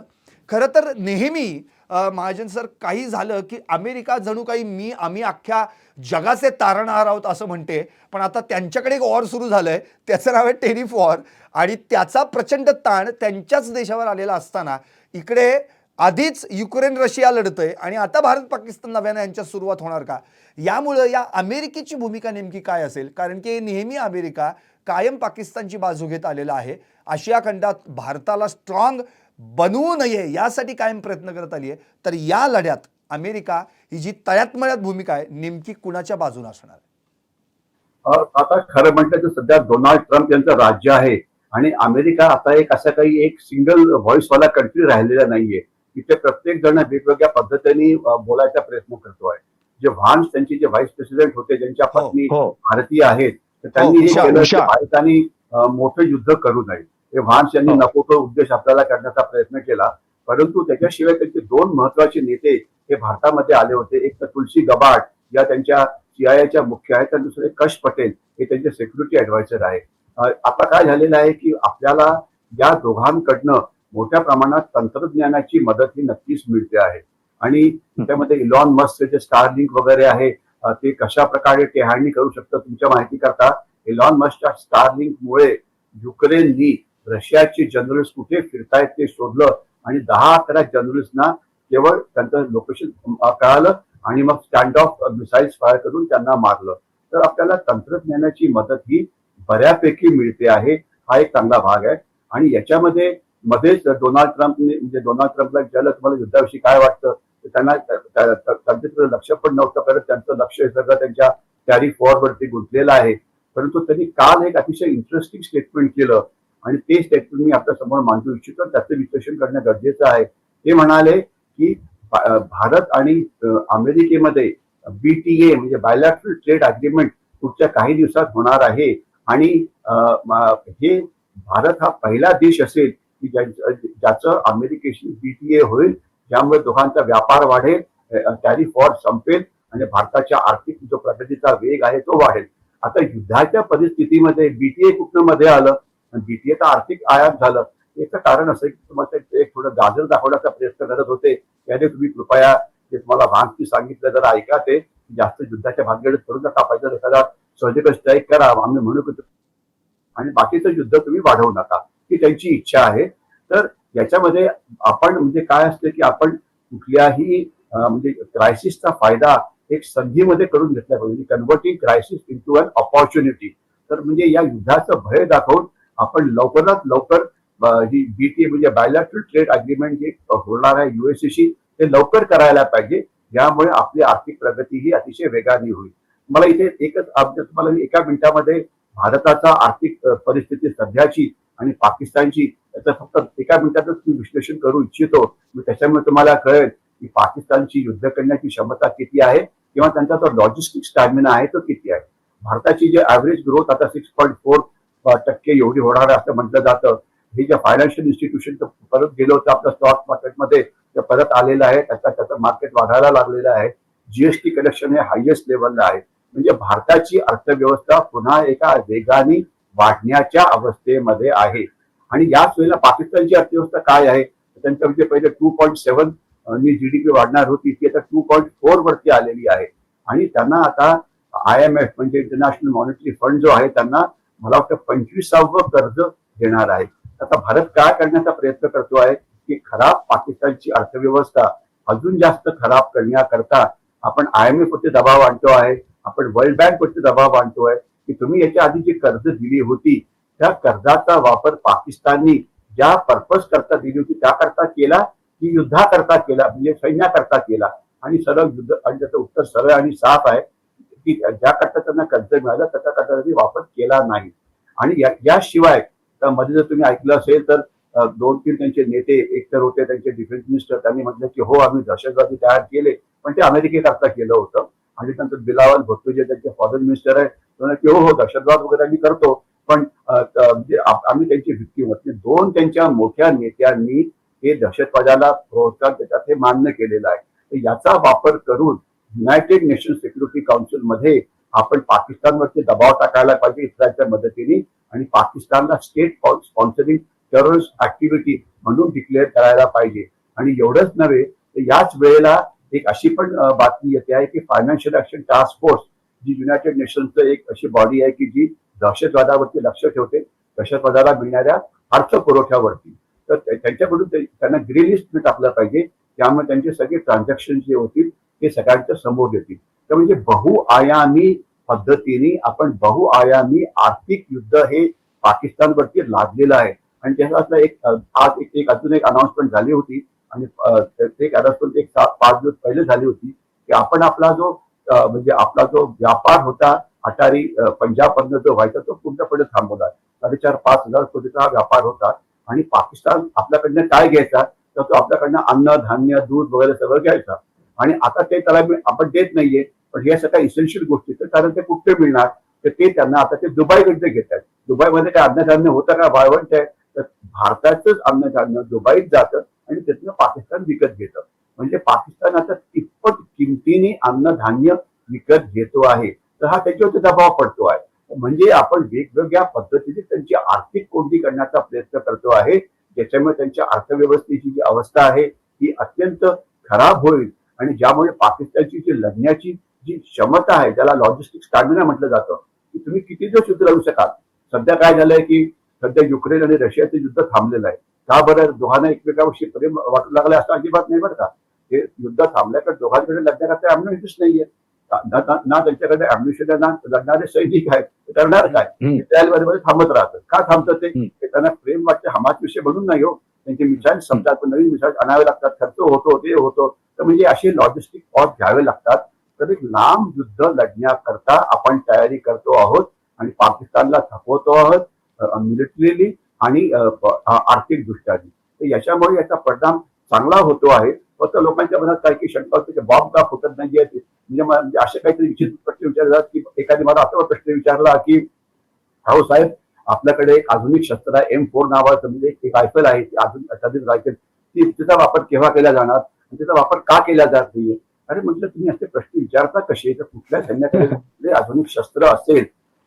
खरं तर नेहमी महाजन सर काही झालं की अमेरिका जणू काही आम्ही अख्ख्या जगाचे तारणहार आहोत असं म्हणते, पण आता त्यांच्याकडे एक वॉर सुरू झालं आहे, त्याचं नाव आहे टेरिफ वॉर. आणि त्याचा प्रचंड ताण त्यांच्याच देशावर आलेला असताना इकडे आधीच युक्रेन रशिया लढतंय आणि आता भारत पाकिस्तान नव्यानं यांच्यात सुरुवात होणार का? यामुळं या अमेरिकेची भूमिका नेमकी काय असेल? कारण की नेहमी अमेरिका कायम पाकिस्तानची बाजू घेत आलेला आहे. आशिया खंडात भारताला स्ट्रॉंग बनवू नये यासाठी कायम प्रयत्न करत आली आहे. तर या लढ्यात अमेरिका ही जी तळ्यात भूमिका आहे नेमकी कुणाच्या बाजूने असणार?
आता खरं म्हटलं तर सध्या डोनाल्ड ट्रम्प यांचं राज्य आहे आणि अमेरिका आता असं काही एक सिंगल व्हॉइसवाला कंट्री राहिलेला नाहीये. तिथे प्रत्येक जण वेगवेगळ्या पद्धतीने बोलायचा प्रयत्न करतो आहे. जे व्हान्स त्यांचे जे व्हाईस प्रेसिडेंट होते, ज्यांच्या पत्नी भारतीय आहेत, तर त्यांनी हे केलं की भारताने मोठं युद्ध करू नये. हे व्हान्स यांनी नको तो उद्देश आपल्याला करण्याचा प्रयत्न केला. परंतु त्याच्याशिवाय त्यांचे 2 महत्वाचे नेते हे भारतामध्ये आले होते. एक तर तुलसी गबार्ड या त्यांच्या सीआयएच्या मुख्य आहेत, आणि दुसरे कश पटेल हे त्यांचे सिक्युरिटी ऍडवायझर आहे. आता काय झालेलं आहे की आपल्याला या दोघांकडनं मोठ्या प्रमाणात तंत्रज्ञानाची मदत ही नक्कीच मिळते आहे. आणि त्यामध्ये इलॉन मस्क जे स्टारलिंक वगैरे आहे, ते कशा प्रकारे टेहाळणी करू शकतं तुमच्या माहिती करता. इलॉन मस्कच्या स्टारलिंक मुळे युक्रेननी रशियाचे जनरल्स कुठे फिरतायत ते शोधलं आणि 10-11 जनरल्सना केवळ त्यांचं लोकेशन कळालं आणि मग स्टँड ऑफ मिसाईल्स फायर करून त्यांना मारलं. तर आपल्याला तंत्रज्ञानाची मदत ही बऱ्यापैकी मिळते आहे, हा एक चांगला भाग आहे. आणि याच्यामध्ये मध्येच डोनाल्ड ट्रम्पला विचारलं तुम्हाला युद्धाविषयी काय वाटतं, तर त्यांना त्यांचं लक्ष पण नव्हतं करत. त्यांचं लक्ष हे सगळं त्यांच्या टॅरिफ वॉरवरती गुंतलेलं आहे. परंतु त्यांनी काल एक अतिशय इंटरेस्टिंग स्टेटमेंट केलं आणि ते स्टेटमेंट मी आपल्या समोर मांडू इच्छितो. त्याचं विश्लेषण करणं गरजेचं आहे. ते म्हणाले की भारत आणि अमेरिकेमध्ये BTA म्हणजे बायलॅटरल ट्रेड अग्रीमेंट पुढच्या काही दिवसात होणार आहे आणि हे भारत हा पहिला देश असेल की ज्याचं अमेरिकेशी बीटीए होईल, ज्यामुळे दोघांचा व्यापार वाढेल, टॅरिफ वॉर संपेल आणि भारताच्या आर्थिक जो प्रगतीचा वेग आहे तो वाढेल. आता युद्धाच्या परिस्थितीमध्ये बीटीए कुठनं मध्ये आलं, बीटीए तर आर्थिक आयात झालं. याचं कारण असं की तुम्हाला एक थोडं गाजर दाखवण्याचा प्रयत्न करत होते, त्याने तुम्ही कृपया जे तुम्हाला भागची सांगितलं जरा ऐका, ते जास्त युद्धाच्या भानगडीत करू नका, पाहिजे एखादा सर्जिकल स्ट्राईक करा आम्ही म्हणू आणि बाकीचं युद्ध तुम्ही वाढवू नका, ही त्यांची इच्छा आहे. तर याच्यामध्ये आपण म्हणजे काय असतं की आपण कुठल्याही म्हणजे क्रायसिसचा फायदा एक संधीमध्ये करून घेतला पाहिजे, converting crisis into an opportunity. तर म्हणजे या युद्धाचं भय दाखवून आपण लवकरात लवकर ही बीटीए म्हणजे बायलॅटरल ट्रेड अग्रीमेंट जे होणार आहे युएसएशी, ते लवकर करायला पाहिजे, ज्यामुळे आपली आर्थिक प्रगती ही अतिशय वेगाने होईल. मला इथे एकच तुम्हाला एका मिनिटामध्ये भारताचा आर्थिक परिस्थिती सध्याची आणि पाकिस्तानची त्याचं फक्त एका मिनिटातच मी विश्लेषण करू इच्छितो. त्याच्यामुळे तुम्हाला कळेल की पाकिस्तानची युद्ध करण्याची क्षमता किती आहे किंवा त्यांचा जो लॉजिस्टिक स्टॅमिना आहे तो किती आहे. भारताची जे ऍव्हरेज ग्रोथ आता 6.4% एवढी होणार आहे असं म्हटलं जातं. हे जे फायनान्शियल इन्स्टिट्यूशन परत गेलं होतं आपल्या स्टॉक मार्केटमध्ये, ते परत आलेलं आहे, त्याचं मार्केट वाढायला लागलेलं आहे. जीएसटी कलेक्शन हे हायएस्ट लेवलला आहे. म्हणजे भारताची अर्थव्यवस्था पुन्हा एका वेगाने वाढण्याच्या अवस्थेमध्ये आहे. आणि याच वेळेला पाकिस्तानची अर्थव्यवस्था काय आहे, त्यांच्या म्हणजे पहिले 2.7 जीडीपी वाढणार होती, ती आता 2.4 वरती आलेली आहे. आणि त्यांना आता IMF म्हणजे इंटरनॅशनल मॉनिटरी फंड जो आहे, त्यांना मला वाटतं 25वे कर्ज देणार आहे. आता भारत काय करण्याचा प्रयत्न करतो आहे की खराब पाकिस्तानची अर्थव्यवस्था अजून जास्त खराब करण्याकरता आपण IMF वरती दबाव आणतो आहे, आपण वर्ल्ड बँक वरती दबाव आणतोय की तुम्ही याच्या आधी जी कर्ज दिली होती त्या कर्जाचा वापर पाकिस्ताननी ज्या पर्पज करता दिली होती त्याकरता केला की युद्धाकरता केला, म्हणजे सैन्याकरता केला. आणि सरळ युद्ध, आणि त्याचं उत्तर सरळ आणि साफ आहे की ज्याकरता त्यांना कर्ज मिळालं त्याच्याकरता त्यांनी वापर केला नाही. आणि याशिवाय मध्ये जर तुम्ही ऐकलं असेल तर 2-3 त्यांचे नेते एकतर होते त्यांचे डिफेन्स मिनिस्टर, त्यांनी म्हटलं की हो आम्ही दहशतवादी तयार केले, पण ते अमेरिकेकरता केलं होतं. आणि नंतर बिलावल भुट्टो जे त्यांचे फॉरेन मिनिस्टर आहे, की हो दहशतवाद वगैरे आम्ही करतो, पण म्हणजे आम्ही त्यांची व्हिक्टीम होती. 2 त्यांच्या मोठ्या नेत्यांनी हे दहशतवादाला प्रोत्साहन देतात हे मान्य केलेलं आहे. तर याचा वापर करून युनायटेड नेशन सिक्युरिटी काउन्सिल मध्ये आपण पाकिस्तानवरती दबाव टाकायला पाहिजे इस्रायलच्या मदतीने, आणि पाकिस्तानला स्टेट स्पॉन्सरिंग टेररिस्ट ऍक्टिव्हिटी म्हणून डिक्लेअर करायला पाहिजे. आणि एवढंच नव्हे तर याच वेळेला एक अशी पण बातमी येते आहे की फायनान्शियल ऍक्शन टास्क फोर्स जी युनायटेड नेशन्सचं एक अशी बॉडी आहे की जी दहशतवादावरती लक्ष ठेवते, दहशतवादाला मिळणाऱ्या अर्थ पुरवठ्यावरती. तर त्यांच्याकडून त्यांना ग्रे लिस्ट टाकलं पाहिजे, त्यामुळे त्यांचे सगळे ट्रान्झॅक्शन जे होतील ते सगळ्यांच्या समोर येतील. तर म्हणजे बहुआयामी पद्धतीने आपण बहुआयामी आर्थिक युद्ध हे पाकिस्तानवरती लादलेलं आहे. आणि त्याचा आज एक अजून एक अनाउन्समेंट झाली होती, आणि एक अनाउन्समेंट 5 दिवस पहिले झाली होती की आपण आपला जो म्हणजे आपला जो व्यापार होता अटारी पंजाबमधनं जो व्हायचा तो पूर्णपणे थांबवला. 4,500 हजार कोटीचा हा व्यापार होता. आणि पाकिस्तान आपल्याकडनं काय घ्यायचा, तर तो आपल्याकडनं अन्न धान्य दूध वगैरे सगळं घ्यायचा. आणि आता ते त्याला आपण देत नाहीये, पण हे सगळ्या इसेन्शियल गोष्टी तर कारण ते कुठे मिळणार, तर ते त्यांना आता ते दुबईकडे घेत आहेत. दुबईमध्ये काय अन्नधान्य होतं का, वाळवंट आहे, तर भारताचंच अन्नधान्य दुबईत जातं आणि त्यातनं पाकिस्तान विकत घेतं. म्हणजे पाकिस्तान आता तिप्पट किमतीने अन्नधान्य विकत घेतो आहे. तर हा त्याच्यावरती दबाव पडतो आहे. म्हणजे आपण वेगवेगळ्या पद्धतीने त्यांची आर्थिक कोंडी करण्याचा प्रयत्न करतो आहे, ज्याच्यामुळे त्यांच्या अर्थव्यवस्थेची जी अवस्था आहे ती अत्यंत खराब होईल. आणि ज्यामुळे पाकिस्तानची जी लढण्याची जी क्षमता आहे, ज्याला लॉजिस्टिक स्टॅमिना म्हटलं जातं, की तुम्ही किती दिवस युद्ध लढू शकाल. सध्या काय झालंय की सध्या युक्रेन आणि रशियाचं युद्ध थांबलेलं आहे. का बरं, दोघांना एकमेकांविषयी प्रेम वाटू लागलं असं अजिबात नाही बरं का. हे युद्ध थांबल्याकडे दोघांकडे लढण्याकरता अम्युनिशन नाहीये, ना त्यांच्याकडे अम्युनिशन आहे, ना लढणारे सैनिक आहेत. करणार काय, इस्रायल बरोबर थांबत राहतं. का थांबतं ते त्यांना प्रेम वाटते, हमास विषय म्हणून नाही हो, त्यांचे मिसाईल समजा नवीन मिसाईल आणावे लागतात, खर्च होतो, ते होतो. तर म्हणजे असे लॉजिस्टिक कॉस्ट घ्यावे लागतात. तर एक लांब युद्ध लढण्याकरता आपण तयारी करतो आहोत आणि पाकिस्तानला थकवतो आहोत मिलिटरीली आणि आर्थिक दृष्ट्याने. तर याच्यामुळे याचा परिणाम चांगला होतो आहे. फक्त लोकांच्या मनात काही की शंका होते की बॉम्ब का फुटत नाहीये, म्हणजे असे काहीतरी विचित्र प्रश्न विचारतात. की एखादी मला असा प्रश्न विचारला की अहो साहेब, आपल्याकडे एक आधुनिक शस्त्र आहे M4 नावाचं, म्हणजे एक रायफल आहे, ती आधुनिक रायफल. तिचा वापर केव्हा केला जाणार आणि त्याचा वापर का केला जात नाहीये? अरे म्हटलं, तुम्ही असे प्रश्न विचारता कसे? तर कुठल्या सैन्याकडे कुठले आधुनिक शस्त्र असेल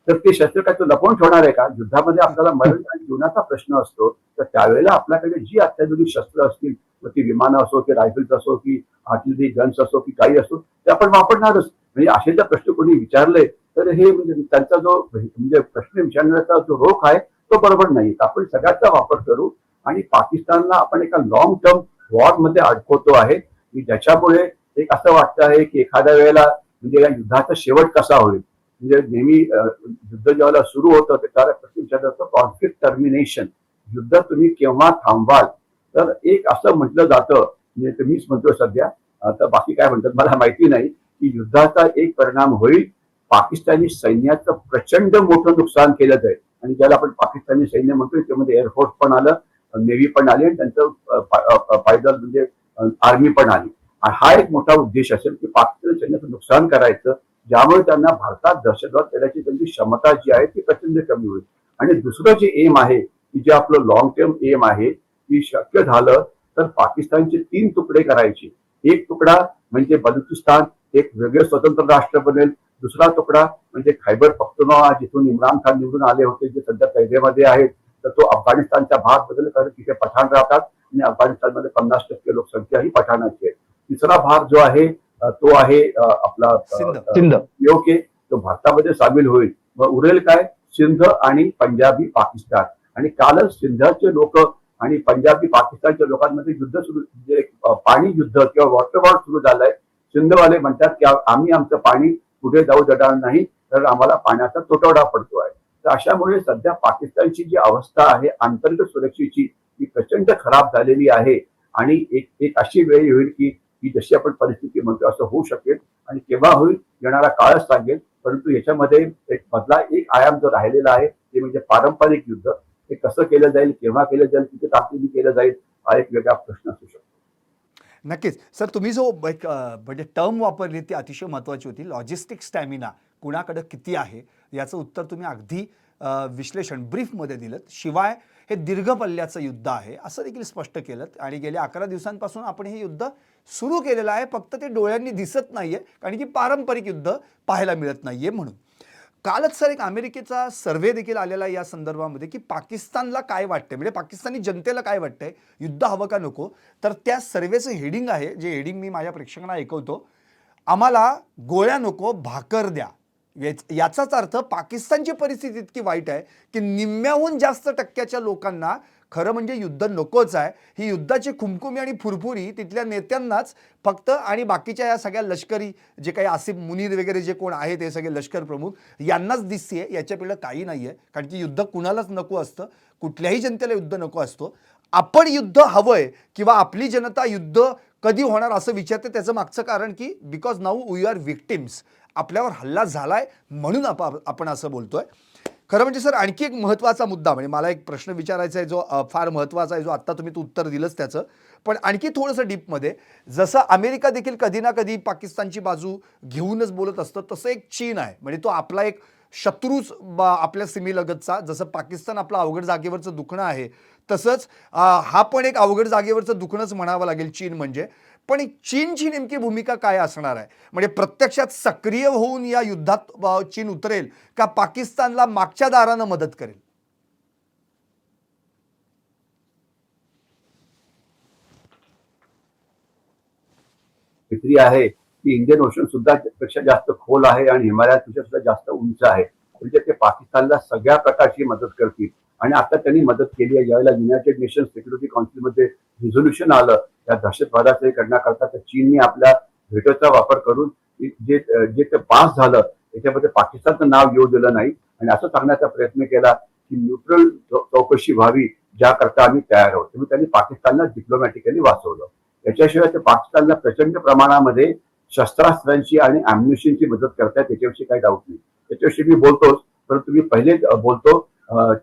तर ते शस्त्र काय तो लपवून ठेवणार आहे का? युद्धामध्ये आपल्याला मरण आणि जीवनाचा प्रश्न असतो, तर त्यावेळेला आपल्याकडे जी अत्याधुनिक शस्त्र असतील, मग ती विमानं असो, की रायफल्स असो, की आर्टिलरी गन्स असो, की काही असो, ते आपण वापरणारच. म्हणजे असे जर प्रश्न कोणी विचारले तर हे म्हणजे त्यांचा जो म्हणजे प्रश्न विचारण्याचा जो रोख आहे तो बरोबर नाही. आपण सगळ्याचा वापर करू आणि पाकिस्तानला आपण एका लॉंग टर्म वॉर मध्ये अडकवतो आहे, की ज्याच्यामुळे एक असं वाटतं आहे की एखाद्या वेळेला म्हणजे या युद्धाचा शेवट कसा होईल. म्हणजे नेहमी युद्ध ज्यावेळेला सुरू होतं ते त्याला प्रश्न विचारला जातो, कॉन्फ्लिक्ट टर्मिनेशन, युद्ध तुम्ही केव्हा थांबवाल. तर एक असं म्हटलं जातं, म्हणजे ते मीच म्हणतो सध्या, आता बाकी काय म्हणतात मला माहिती नाही, की युद्धाचा एक परिणाम होईल, पाकिस्तानी सैन्याचं प्रचंड मोठं नुकसान केलं जाईल. आणि ज्याला आपण पाकिस्तानी सैन्य म्हणतोय त्यामध्ये एअरफोर्स पण आलं, नेव्ही पण आली आणि त्यांचं पायदल म्हणजे आर्मी पण आली. हा एक मोठा उद्देश असेल की पाकिस्तानी सैन्याचं नुकसान करायचं, ज्यामुळे त्यांना भारतात दहशतवाद करण्याची त्यांची क्षमता जी आहे ती प्रचंड कमी होईल. आणि दुसरं जे एम आहे की जे आपलं लॉंग टर्म एम आहे, की शक्य झालं तर पाकिस्तानचे 3 तुकडे करायचे. एक तुकडा म्हणजे बलुचिस्तान एक वेगळे स्वतंत्र राष्ट्र बनेल. दुसरा तुकडा म्हणजे खैबर पख्तूनख्वा, जिथून इम्रान खान निवडून आले होते, जे सध्या कैदेमध्ये आहेत, तर तो अफगाणिस्तानचा भाग बदल, कारण तिथे पठाण राहतात आणि अफगाणिस्तानमध्ये 50% लोकसंख्या ही पठाणाची आहे. तिसरा भाग जो आहे तो आहे आपला
सिंध.
ओके, तो भारतामध्ये सामील होईल. मग उरेल काय, सिंध आणि पंजाबी पाकिस्तान. आणि कालच सिंधचे लोक आणि पंजाबी पाकिस्तानच्या लोकांमध्ये युद्ध सुरू, म्हणजे पाणी युद्ध किंवा वॉटर वॉर सुरू झालंय. सिंधवाले म्हणतात की आम्ही आमचं पाणी पुढे जाऊ देणार नाही, तर आम्हाला पाण्याचा तुटवडा पडतो आहे. तर अशामुळे सध्या पाकिस्तानची जी अवस्था आहे अंतर्गत सुरक्षेची, ती प्रचंड खराब झालेली आहे. आणि एक एक अशी वेळ होईल की जशी आपण परिस्थिती म्हणतो असं होऊ शकेल. आणि केव्हा होईल येणारा काळच सांगेल. परंतु याच्यामध्ये एक मधला एक आयाम जो राहिलेला आहे ते म्हणजे पारंपरिक युद्ध. ते कसं केलं जाईल, केव्हा केलं जाईल, किती ताकदीने केलं जाईल, हा एक वेगळा प्रश्न असू शकतो.
नक्कीच सर, तुम्ही जो एक म्हणजे टर्म वापरली ती अतिशय महत्त्वाची होती. लॉजिस्टिक स्टॅमिना कुणाकडं किती आहे याचं उत्तर तुम्ही अगदी विश्लेषण ब्रीफमध्ये दिलं. शिवाय हे दीर्घ पल्ल्याचं युद्ध आहे असं देखील स्पष्ट केलं. आणि गेल्या 11 दिवसांपासून आपण हे युद्ध सुरू केलेलं आहे, फक्त ते डोळ्यांनी दिसत नाही आहे, कारण की पारंपरिक युद्ध पाहायला मिळत नाही आहे म्हणून. कालच सर एक अमेरिकेचा सर्व्हे देखील आलेला आहे या संदर्भामध्ये, की पाकिस्तानला काय वाटतंय, म्हणजे पाकिस्तानी जनतेला काय वाटतंय, युद्ध हवं का नको. तर त्या सर्व्हेचं हेडिंग आहे, जे हेडिंग मी माझ्या प्रेक्षकांना ऐकवतो. आम्हाला गोळ्या नको, भाकर द्या. याचाच अर्थ पाकिस्तानची परिस्थिती इतकी वाईट आहे की निम्म्याहून जास्त टक्क्याच्या लोकांना खरं म्हणजे युद्ध नकोच आहे. ही युद्धाची खुमखुमी आणि फुरफुरी तिथल्या नेत्यांनाच फक्त, आणि बाकीच्या या सगळ्या लष्करी जे काही आसिफ मुनीर वगैरे जे कोण आहेत हे सगळे लष्कर प्रमुख यांनाच दिसते. याच्यापेक्षा काही नाही आहे, कारण की युद्ध कुणालाच नको असतं, कुठल्याही जनतेला युद्ध नको असतो. आपण युद्ध हवंय किंवा आपली जनता युद्ध कधी होणार असं विचारते, त्याचं मागचं कारण की because now we are victims, आपल्यावर हल्ला झालाय म्हणून आपण असं बोलतोय. खरं म्हणजे सर आणखी एक महत्त्वाचा मुद्दा, म्हणजे मला एक प्रश्न विचारायचा आहे जो फार महत्त्वाचा आहे, जो आत्ता तुम्ही उत्तर दिलंच त्याचं, पण आणखी थोडंसं डीपमध्ये, जसं अमेरिका देखील कधी ना कधी पाकिस्तानची बाजू घेऊनच बोलत असतं, तसं एक चीन आहे, म्हणजे तो आपला एक शत्रूच आपल्या सीमेलगतचा. जसं पाकिस्तान आपलं अवघड जागेवरचं दुखणं आहे, तसंच हा पण एक अवघड जागेवरचं दुखणंच म्हणावं लागेल चीन म्हणजे. पण चीनची नेमकी भूमिका काय असणार आहे, म्हणजे प्रत्यक्षात सक्रिय होऊन या युद्धात चीन उतरेल का पाकिस्तानला मागच्या दारानं मदत करेल?
खात्री आहे की इंडियन ओशन सुद्धा पेक्षा जास्त खोल आहे आणि हिमालयापेक्षा सुद्धा जास्त उंच आहे. म्हणजे ते पाकिस्तानला सगळ्या प्रकारची मदत करतील. आणि आता त्यांनी मदत केली आहे. ज्यावेळेला युनायटेड नेशन सिक्युरिटी काउन्सिलमध्ये रिझोल्युशन आलं त्या दहशतवादाचं हे करण्याकरता, तर चीनने आपल्या व्हेटोचा वापर करून जे जे ते पास झालं त्याच्यामध्ये पाकिस्तानचं नाव येऊ दिलं नाही आणि असं सांगण्याचा प्रयत्न केला की न्यूट्रल चौकशी व्हावी, ज्याकरता आम्ही तयार आहोत. म्हणून त्यांनी पाकिस्तानला डिप्लोमॅटिकली वाचवलं. याच्याशिवाय ते पाकिस्तानला प्रचंड प्रमाणामध्ये शस्त्रास्त्रांची आणि अम्युनिशनची मदत करतायत, त्याच्याविषयी काही डाऊट नाही. त्याच्याविषयी मी बोलतोच, परंतु मी पहिले बोलतो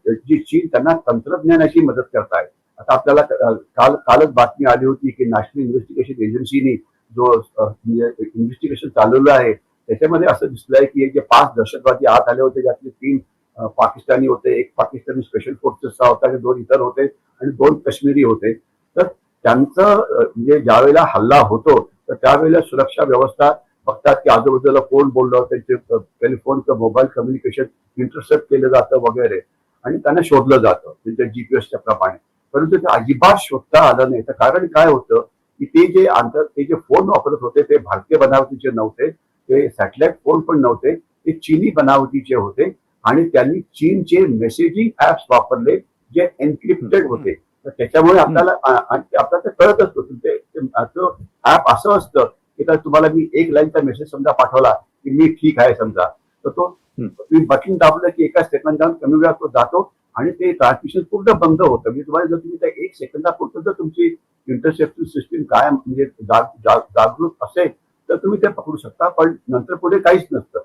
जी चीन त्यांना तंत्रज्ञानाची मदत करतायत. आता आपल्याला कालच बातमी आली होती की नॅशनल इन्व्हेस्टिगेशन एजन्सीने जो इन्व्हेस्टिगेशन चालवलं आहे त्याच्यामध्ये असं दिसलंय की जे 5 दहशतवादी आत आले होते, त्यातले 3 पाकिस्तानी होते, एक पाकिस्तानी स्पेशल फोर्सेसचा होता आणि 2 इतर होते आणि 2 काश्मीरी होते. तर त्यांचं म्हणजे ज्यावेळेला हल्ला होतो तर त्यावेळेला सुरक्षा व्यवस्था बघतात की आजूबाजूला कोण बोललं, त्यांचे टेलिफोन किंवा मोबाईल कम्युनिकेशन इंटरसेप्ट केलं जातं वगैरे आणि त्यांना शोधलं जातं त्यांच्या जीपीएसच्या प्रमाणे. परंतु ते अजिबात शोधता आलं नाही. तर कारण काय होतं की ते जे फोन वापरत होते ते भारतीय बनावटीचे नव्हते, ते सॅटेलाइट फोन पण नव्हते, ते चीनी बनावटीचे होते आणि त्यांनी चीनचे मेसेजिंग ऍप्स वापरले जे एन्क्रिप्टेड होते. तर त्याच्यामुळे आपल्याला ते कळत असतं ऍप असं असतं की तर तुम्हाला मी एक लाईनचा मेसेज समजा पाठवला की मी ठीक आहे समजा, तर तो तुम्ही बटन दाबलं की एका सेकंदात कमी वेळात तो जातो आणि ते ट्रान्समिशन पूर्ण बंद होतं. म्हणजे तुम्हाला जर तुम्ही त्या 1 सेकंदापुरतं जर तुमची इंटरसेप्शन सिस्टीम काय म्हणजे जागृत असेल तर तुम्ही ते पकडू शकता, पण नंतर पुढे काहीच नसतं.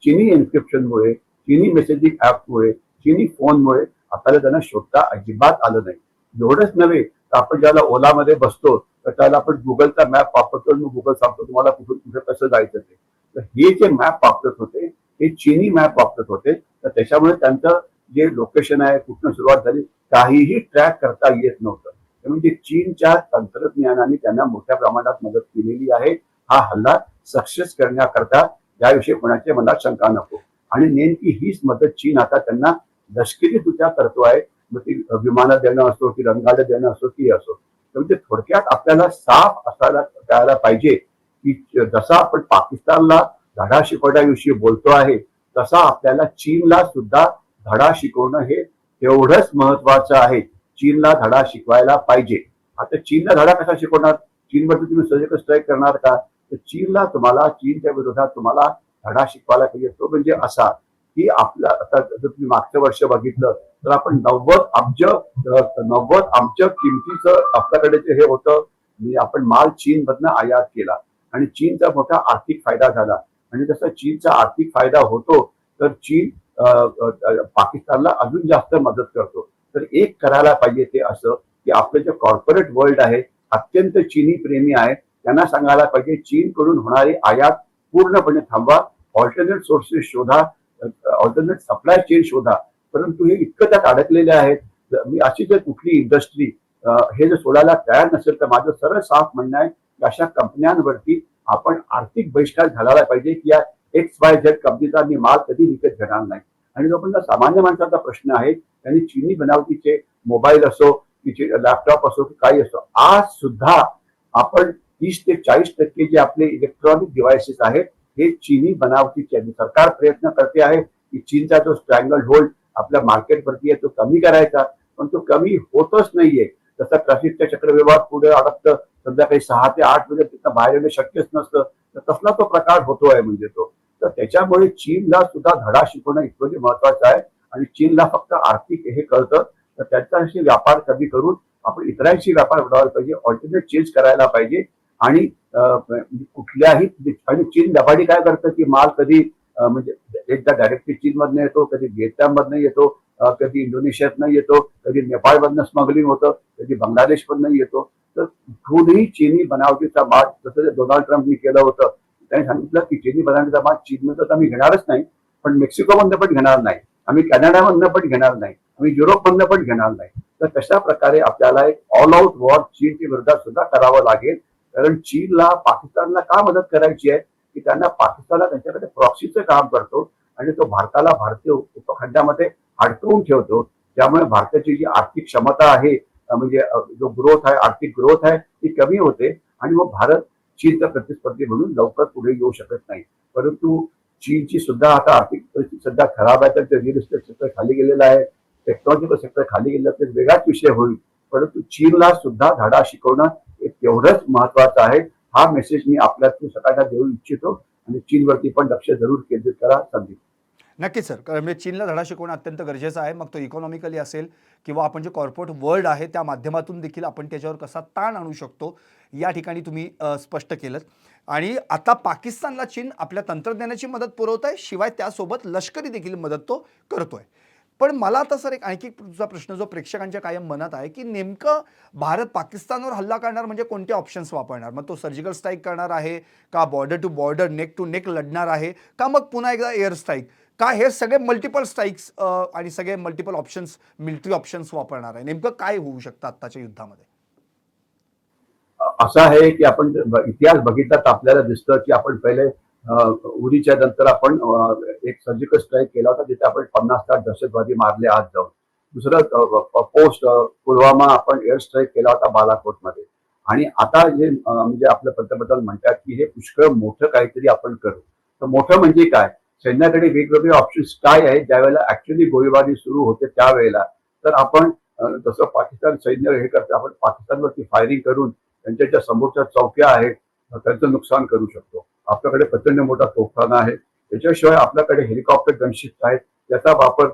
चीनी एन्क्रिप्शनमुळे, चीनी मेसेजिंग ऍपमुळे, चीनी फोनमुळे आपल्याला त्यांना शोधता अजिबात आलं नाही. एवढंच नव्हे तर आपण ज्याला ओलामध्ये बसतो तर त्याला आपण गुगलचा मॅप वापरतो आणि गुगल सांगतो तुम्हाला कुठून कुठे कसं जायचं ते. तर हे जे मॅप वापरत होते हे चीनी मॅप वापरत होते. तर त्याच्यामुळे त्यांचं जे लोकेशन आहे, कुठून सुरुवात झाली, काहीही ट्रॅक करता येत नव्हतं. म्हणजे चीनच्या तंत्रज्ञानाने त्यांना मोठ्या प्रमाणात मदत केलेली आहे. हा हल्ला सक्सेस करण्याकरता याविषयी कोणाच्या मनात शंका नको. आणि नेमकी हीच मदत चीन आता त्यांना लष्करी तुत्या करतो आहे. मग ती विमानं देणं असो की रणगाड्या देणं असो की असो. म्हणजे थोडक्यात आपल्याला साफ असायला कळायला पाहिजे की जसा आपण पाकिस्तानला धडा शिकवण्याविषयी बोलतो आहे तसा आपल्याला चीनला सुद्धा धडा शिकवणं हे तेवढंच महत्वाचं आहे. चीनला धडा शिकवायला पाहिजे. आता चीनला धडा कसा शिकवणार? चीनवरती तुम्ही सर्जिकल स्ट्राईक करणार का? तर चीनच्या विरोधात तुम्हाला धडा शिकवायला पाहिजे. तो म्हणजे असा की आपला आता जर तुम्ही मागचं वर्ष बघितलं तर आपण 90 अब्ज किमतीचं आपल्याकडे जे हे होतं म्हणजे आपण माल चीन मधनं आयात केला आणि चीनचा मोठा आर्थिक फायदा झाला. आणि जसा चीनचा आर्थिक फायदा होतो तर चीन पाकिस्तानला अजून जास्त मदत करतो. तर एक करायला पाहिजे ते असं की आपलं जे कॉर्पोरेट वर्ल्ड आहे अत्यंत चीनी प्रेमी आहे, त्यांना सांगायला पाहिजे चीनकडून होणारी आयात पूर्णपणे थांबवा, ऑल्टरनेट सोर्सेस शोधा, ऑल्टरनेट सप्लाय चेन शोधा. परंतु हे इतकं त्यात अडकलेले आहेत. मी अशी जर कुठली इंडस्ट्री हे जर सोडायला तयार नसेल तर माझं सरळ साफ म्हणणं आहे की अशा कंपन्यांवरती आपण आर्थिक बहिष्कार घालायला पाहिजे की या XYZ कंपनीचा मी माल कधी विकत घेणार नाही. आणि जो पण सामान्य माणसाचा प्रश्न आहे त्यांनी चीनी बनावटीचे मोबाईल असो की लॅपटॉप असो की काही असो, आज सुद्धा आपण 30 ते 40% जे आपले इलेक्ट्रॉनिक डिव्हायसेस आहेत हे चीनी बनावटीचे आहेत. सरकार प्रयत्न करते आहे की चीनचा जो स्ट्रँगल होल्ड आपल्या मार्केटवरती आहे तो कमी करायचा, पण तो कमी होतच नाहीये. जसं ट्रॅफिकच्या चक्रव्यूहात पुढे अडकतं, संध्याकाळी 6 ते 8 मध्ये तिथं बाहेर येणं शक्यच नसतं, तर तसला तो प्रकार होतोय म्हणजे तो. तर त्याच्यामुळे चीनला सुद्धा धडा शिकवणं इतकं महत्वाचं आहे. आणि चीनला फक्त आर्थिक हे कळतं, तर त्यांच्याशी व्यापार कमी करून आपण इतरांशी व्यापार वाढवायला पाहिजे, ऑल्टरनेट चेंज करायला पाहिजे. आणि कुठल्याही आणि चीन लबाडी काय करतं की माल कधी म्हणजे एकदा डायरेक्टली चीनमधनं येतो, कधी व्हिएतनाममधनं येतो, कधी इंडोनेशियातनं येतो, कधी नेपाळमधनं स्मगलिंग होतं, कधी बांगलादेशमधनं येतो. तर कुठूनही चीनी बनावटीचा माल, जसं डोनाल्ड ट्रम्पनी केलं होतं, त्यांनी सांगितलं की चीनी बनावटीचा माल चीनमधनं तर आम्ही घेणारच नाही, पण मेक्सिकोमधनं पण घेणार नाही, आम्ही कॅनडामधनं पण घेणार नाही, आम्ही युरोपमधनं पण घेणार नाही. तर तशा प्रकारे आपल्याला एक ऑल आउट वॉर चीनच्या विरोधात सुद्धा करावं लागेल. कारण चीनला पाकिस्तानला का मदत करायची आहे की त्यांना पाकिस्तानला त्यांच्याकडे प्रॉक्सीचं काम करतो आणि तो भारताला भारतीय उपखंडामध्ये अडकवून ठेवतो. त्यामुळे भारताची जी आर्थिक क्षमता आहे म्हणजे जो ग्रोथ आहे, आर्थिक ग्रोथ आहे ती कमी होते आणि मग भारत चीनचा प्रतिस्पर्धी म्हणून लवकर पुढे येऊ शकत नाही. परंतु चीनची सुद्धा आता आर्थिक परिस्थिती सध्या खराब आहे, तर रिअल इस्टेट सेक्टर खाली गेलेलं आहे, टेक्नॉलॉजिकल सेक्टर खाली गेलेलं तर वेगळाच विषय होईल. परंतु चीनला सुद्धा धडा शिकवणं हे तेवढंच महत्वाचं आहे. हा मेसेज मी आपल्यातून सगळ्यांना देऊ इच्छितो आणि चीनवरती पण लक्ष जरूर केंद्रित करा. संदीप.
नक्कीच सर, कारण म्हणजे चीनला धडा शिकवणं अत्यंत गरजेचं आहे. मग तो इकॉनॉमिकली असेल किंवा आपण जे कॉर्पोरेट वर्ल्ड आहे त्या माध्यमातून देखील आपण त्याच्यावर कसा ताण आणू शकतो या ठिकाणी तुम्ही स्पष्ट केलं. आणि आता पाकिस्तानला चीन आपल्या तंत्रज्ञानाची मदत पुरवत आहे, शिवाय त्यासोबत लष्करी देखील मदत तो करतोय. पण मला आता सर एक आणखी तुझा प्रश्न जो प्रेक्षकांच्या कायम मनात आहे की नेमकं भारत पाकिस्तानवर हल्ला करणार म्हणजे कोणते ऑप्शन्स वापरणार? मग तो सर्जिकल स्ट्राईक करणार आहे का, border to border neck to neck लढणार आहे का, मग पुन्हा एकदा एअर स्ट्राईक? का हे सगळे मल्टिपल स्ट्राईक्स आणि सगळे मल्टिपल ऑप्शन्स, मिलिटरी ऑप्शन्स वापरणार आहे? नेमकं काय होऊ शकतं आत्ताच्या युद्धामध्ये?
असं आहे की आपण इतिहास बघितला तर आपल्याला दिसतं की आपण पहिले उरीच्या नंतर आपण एक सर्जिकल स्ट्राईक केला होता, जिथे आपण 50-60 दहशतवादी मारले आज जाऊन. दुसरं पोस्ट पुलवामा आपण एअर स्ट्राईक केला होता बालाकोटमध्ये. आणि आता जे म्हणजे आपले पंतप्रधान म्हणतात की हे पुष्कळ मोठं काहीतरी आपण करू. तर मोठं म्हणजे काय? सैन्याकडे वेगवेगळे ऑप्शन्स काय आहेत ज्यावेळेला ऍक्च्युअली गोळीबारी सुरू होते त्यावेळेला. तर आपण जसं पाकिस्तान सैन्य हे करतं, आपण पाकिस्तानवरती फायरिंग करून त्यांच्या ज्या समोरच्या चौक्या आहेत त्यांचं नुकसान करू शकतो. आपल्याकडे प्रचंड मोठा तोफखाना आहे. त्याच्याशिवाय आपल्याकडे हेलिकॉप्टर गनशिप्स आहेत, त्याचा वापर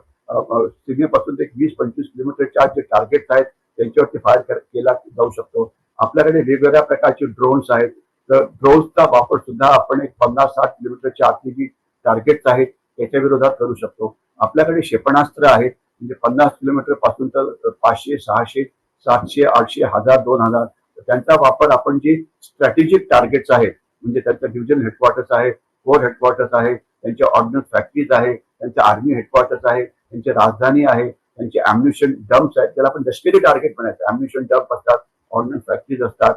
सीमेपासून ते 20-25 किलोमीटरच्या जे टार्गेट्स आहेत त्यांच्यावरती फायर केला जाऊ शकतो. आपल्याकडे वेगवेगळ्या प्रकारचे ड्रोन्स आहेत. तर ड्रोन्सचा वापर सुद्धा आपण एक 50-60 किलोमीटरच्या आतली जी टार्गेट्स आहेत त्याच्या विरोधात करू शकतो. आपल्याकडे क्षेपणास्त्र आहेत, म्हणजे 50 किलोमीटर पासून तर 500, 600, 700, 800, 1000, 2000 त्यांचा वापर आपण जी स्ट्रॅटेजिक टार्गेट्स आहेत, म्हणजे त्यांचं डिव्हिजन हेडक्वार्टर्स आहे, कोर हेडक्वार्टर्स आहे, त्यांच्या ऑर्डिनन्स फॅक्टरीज आहे, त्यांच्या आर्मी हेडक्वार्टर्स आहे, त्यांची राजधानी आहे, त्यांचे अम्युनिशन डम्प्स आहेत, त्याला आपण लष्करी टार्गेट म्हणायचं. अम्युनिशन डम्प असतात, ऑर्डिनन्स फॅक्टरीज असतात,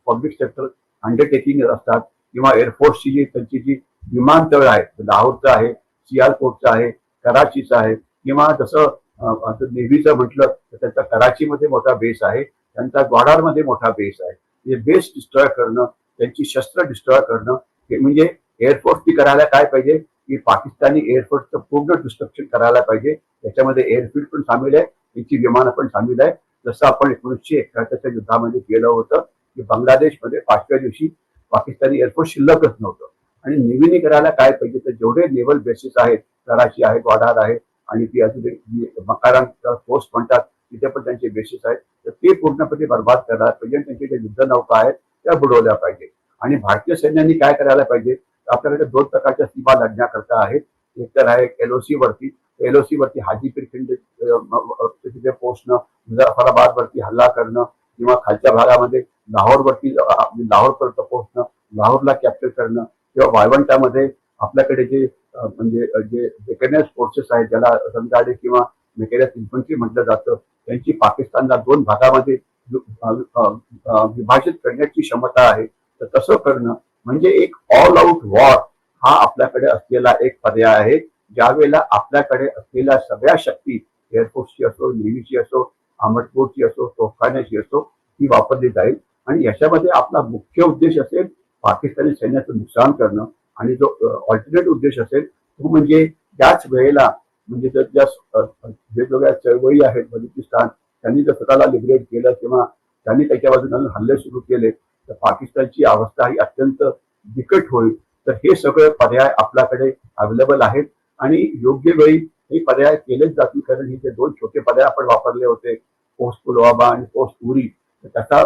पब्लिक सेक्टर अंडरटेकिंग असतात, किंवा एअरफोर्सची जी त्यांची जी विमानतळ आहेत, लाहोरचं आहे, सियालकोटचं आहे, कराचीचं आहे, किंवा जसं नेव्हीचं म्हटलं तर त्यांचा कराचीमध्ये मोठा बेस आहे, त्यांचा ग्वाडारमध्ये मोठा बेस आहे. हे बेस डिस्ट्रॉय करणं, त्यांची शस्त्र डिस्ट्रॉय करणं, हे म्हणजे एअरफोर्सनी करायला काय पाहिजे की पाकिस्तानी एअरफोर्सचं पूर्ण डिस्ट्रक्शन करायला पाहिजे. त्याच्यामध्ये एअरफील्ड पण सामील आहे, त्यांची विमानं पण सामील आहे. जसं आपण 1971च्या युद्धामध्ये केलं होतं की बांगलादेशमध्ये 5व्या दिवशी पाकिस्तानी एअरफोर्स शिल्लकच नव्हतं. आणि नेव्हीने करायला काय पाहिजे तर जेवढे नेव्हल बेसिस आहेत, कराची आहे, ग्वाडार आहे, आणि ती अजून मकारान पोस्ट म्हणतात तिथे पण त्यांचे बेसिस आहेत, तर ते पूर्णपणे बर्बाद करायला पाहिजे. त्यांच्या ज्या युद्ध नौका आहेत त्या बुडवल्या पाहिजे. आणि भारतीय सैन्याने काय करायला पाहिजे? आपल्याकडे 2 प्रकारच्या सीमा लढण्याकरता आहेत. एक तर आहे एलओसी वरती, एलओसी वरती हाजीपीर खिंड तिथे पोहोचणं, मुझफ्फराबाद वरती हल्ला करणं, किंवा खालच्या भागामध्ये लाहोर वरती लाहोर पर्यंत पोहोचणं, लाहोरला कॅप्चर करणं, किंवा वाळवंटामध्ये आपल्याकडे जे म्हणजे जे मेकॅनाइज्ड फोर्सेस आहेत, ज्याला रणगाडे किंवा मेकॅनाइज्ड इन्फंट्री म्हटलं जातं, त्यांची पाकिस्तानला 2 भागामध्ये विभाजित करण्याची क्षमता आहे. तर तसं करणं म्हणजे एक ऑल आउट वॉर हा आपल्याकडे असलेला एक पर्याय आहे. ज्यावेळेला आपल्याकडे असलेल्या सगळ्या शक्ती, एअरफोर्सची असो, नेव्हीची असो, आर्मड फोर्सची असो, तोफखान्याची असो, ती वापरली जाईल. आणि याच्यामध्ये आपला मुख्य उद्देश असेल पाकिस्तानी सैन्याचं नुकसान करणं, आणि जो ऑल्टरनेट उद्देश असेल तो म्हणजे त्याच वेळेला म्हणजे ज्या वेगवेगळ्या चळवळी आहेत बलुचिस्तान, त्यांनी जर स्वतःला लिबरेट केलं किंवा त्यांनी त्याच्या बाजूने हल्ले सुरू केले तर पाकिस्तानची अवस्था ही अत्यंत बिकट होईल. तर हे सगळे पर्याय आपल्याकडे अवेलेबल आहेत आणि योग्य वेळी हे पर्याय केलेच जातील. कारण हे जे 2 छोटे पर्याय आपण वापरले होते, पोस्ट पुलवामा आणि पोस्ट उरी, तर त्याचा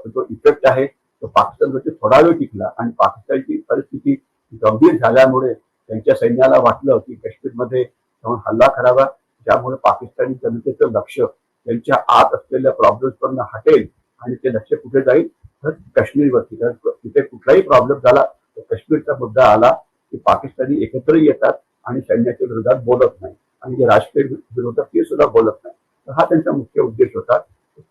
जो इफेक्ट आहे तो पाकिस्तानवरती थोडा वेळ टिकला. आणि पाकिस्तानची परिस्थिती गंभीर झाल्यामुळे त्यांच्या सैन्याला वाटलं की काश्मीरमध्ये जाऊन हल्ला करावा, ज्यामुळे पाकिस्तानी जनतेचं लक्ष त्यांच्या आत असलेल्या प्रॉब्लेम्सवरनं हटेल आणि ते लक्ष कुठे जाईल तर काश्मीरवरती. कारण तिथे कुठलाही प्रॉब्लेम झाला तर काश्मीरचा मुद्दा आला की पाकिस्तानी एकत्र येतात आणि सैन्याच्या विरोधात बोलत नाही, आणि जे राष्ट्रीय विरोधात ते सुद्धा बोलत नाही. तर हा त्यांचा मुख्य उद्देश होता.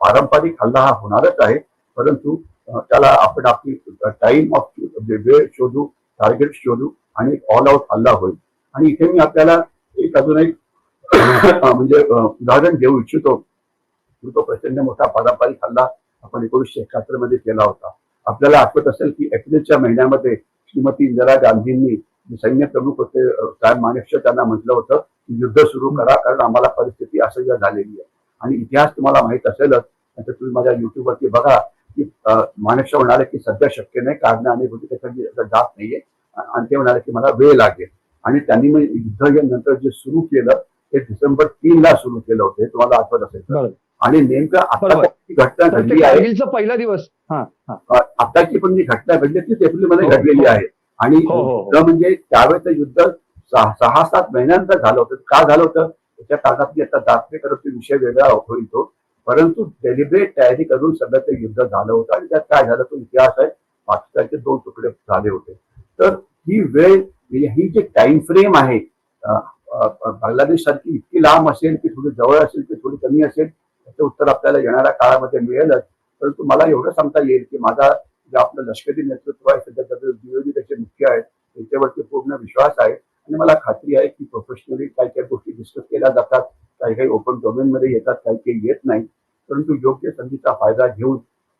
पारंपरिक हल्ला हा होणारच आहे, परंतु त्याला आपण आपली टाइम ऑफ वेळ शोधू, टार्गेट शोधू आणि ऑल आउट हल्ला होईल. आणि इथे मी आपल्याला एक अजून एक म्हणजे उदाहरण देऊ इच्छितो. तो प्रचंड मोठा पारंपरिक हल्ला आपण 1971 मध्ये केला होता. आपल्याला आठवत असेल की एप्रिलच्या महिन्यामध्ये श्रीमती इंदिरा गांधींनी जे सैन्य प्रमुख होते साहेब मानेकशॉ, त्यांना म्हटलं होतं की युद्ध सुरू करा, कारण आम्हाला परिस्थिती असह्य झालेली आहे. आणि इतिहास तुम्हाला माहित असेलच, तर तुम्ही माझ्या युट्यूबवरती बघा की मानेकशॉ म्हणाले की सध्या शक्य नाही, कारण आणि त्याच्यासाठी जात नाहीये, आणि ते म्हणाले की मला वेळ लागेल. आणि त्यांनी मग युद्ध नंतर जे सुरू केलं ते डिसेंबर 3 ला सुरू केलं होतं, तुम्हाला आठवत असेल. आणि नेमकं आता घटना घडली आहे,
पहिला दिवस
आताची पण जी घटना घडली ती एप्रिलमध्ये घडलेली आहे. आणि युद्ध म्हणजे त्यावेळेचं युद्ध 6-7 महिन्यांतर झालं होतं. का झालं होतं त्याच्या कारणात आता दाखले करत विषय वेगळा होईल तो, परंतु डेलिब्रेट तयारी करून सगळं ते युद्ध झालं होतं. आणि त्यात काय झालं तो इतिहास आहे, पाकिस्तानचे 2 तुकडे झाले होते. तर ही वेळ, ही जी टाइम फ्रेम आहे बांगलादेश सारखी इतकी लांब असेल की थोडी जवळ असेल की थोडी कमी असेल, याचं उत्तर आपल्याला येणाऱ्या काळामध्ये मिळेलच. परंतु मला एवढं सांगता येईल की माझा जे आपलं लष्करी नेतृत्व आहे सध्या द्विवेदी त्याचे मुख्य आहेत, त्यांच्यावरती पूर्ण विश्वास आहे आणि मला खात्री आहे की प्रोफेशनली काही काही गोष्टी डिस्कस केल्या जातात, काही काही ओपन डोमेन मध्ये येतात, काही काही येत नाही. परंतु योग्य संधीचा फायदा घेऊन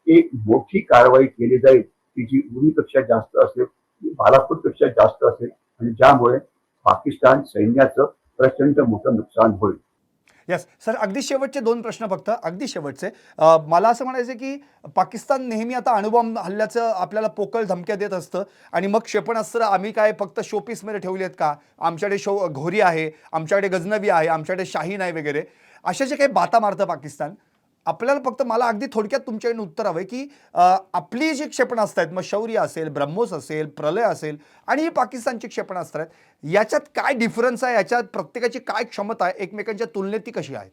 एक मोठी कारवाई केली जाईल की जी उरीपेक्षा जास्त असेल, बालाकोटपेक्षा जास्त असेल आणि ज्यामुळे पाकिस्तान सैन्याचं प्रचंड मोठं नुकसान होईल.
यस सर, अगदी शेवटचे 2 प्रश्न फक्त, अगदी शेवटचे. मला असं म्हणायचं की पाकिस्तान नेहमी आता अणुबॉम्ब हल्ल्याचं आपल्याला पोकळ धमक्या देत असतं आणि मग क्षेपणास्त्र आम्ही काय फक्त शोपीसमध्ये ठेवली आहेत का? आमच्याकडे घोरी आहे, आमच्याकडे गजनवी आहे, आमच्याकडे शाहीन आहे वगैरे. अशा जे काही बाता मारतं पाकिस्तान, आपल्याला फक्त मला अगदी थोडक्यात तुमच्याकडून उत्तर हवं आहे की आपली जी क्षेपणास्त्र आहेत, मग शौर्य असेल, ब्रह्मोस असेल, प्रलय असेल आणि ही पाकिस्तानची क्षेपणास्त्र आहेत, याच्यात काय डिफरन्स आहे, याच्यात प्रत्येकाची काय क्षमता आहे, एकमेकांच्या तुलनेत ती कशी आहेत?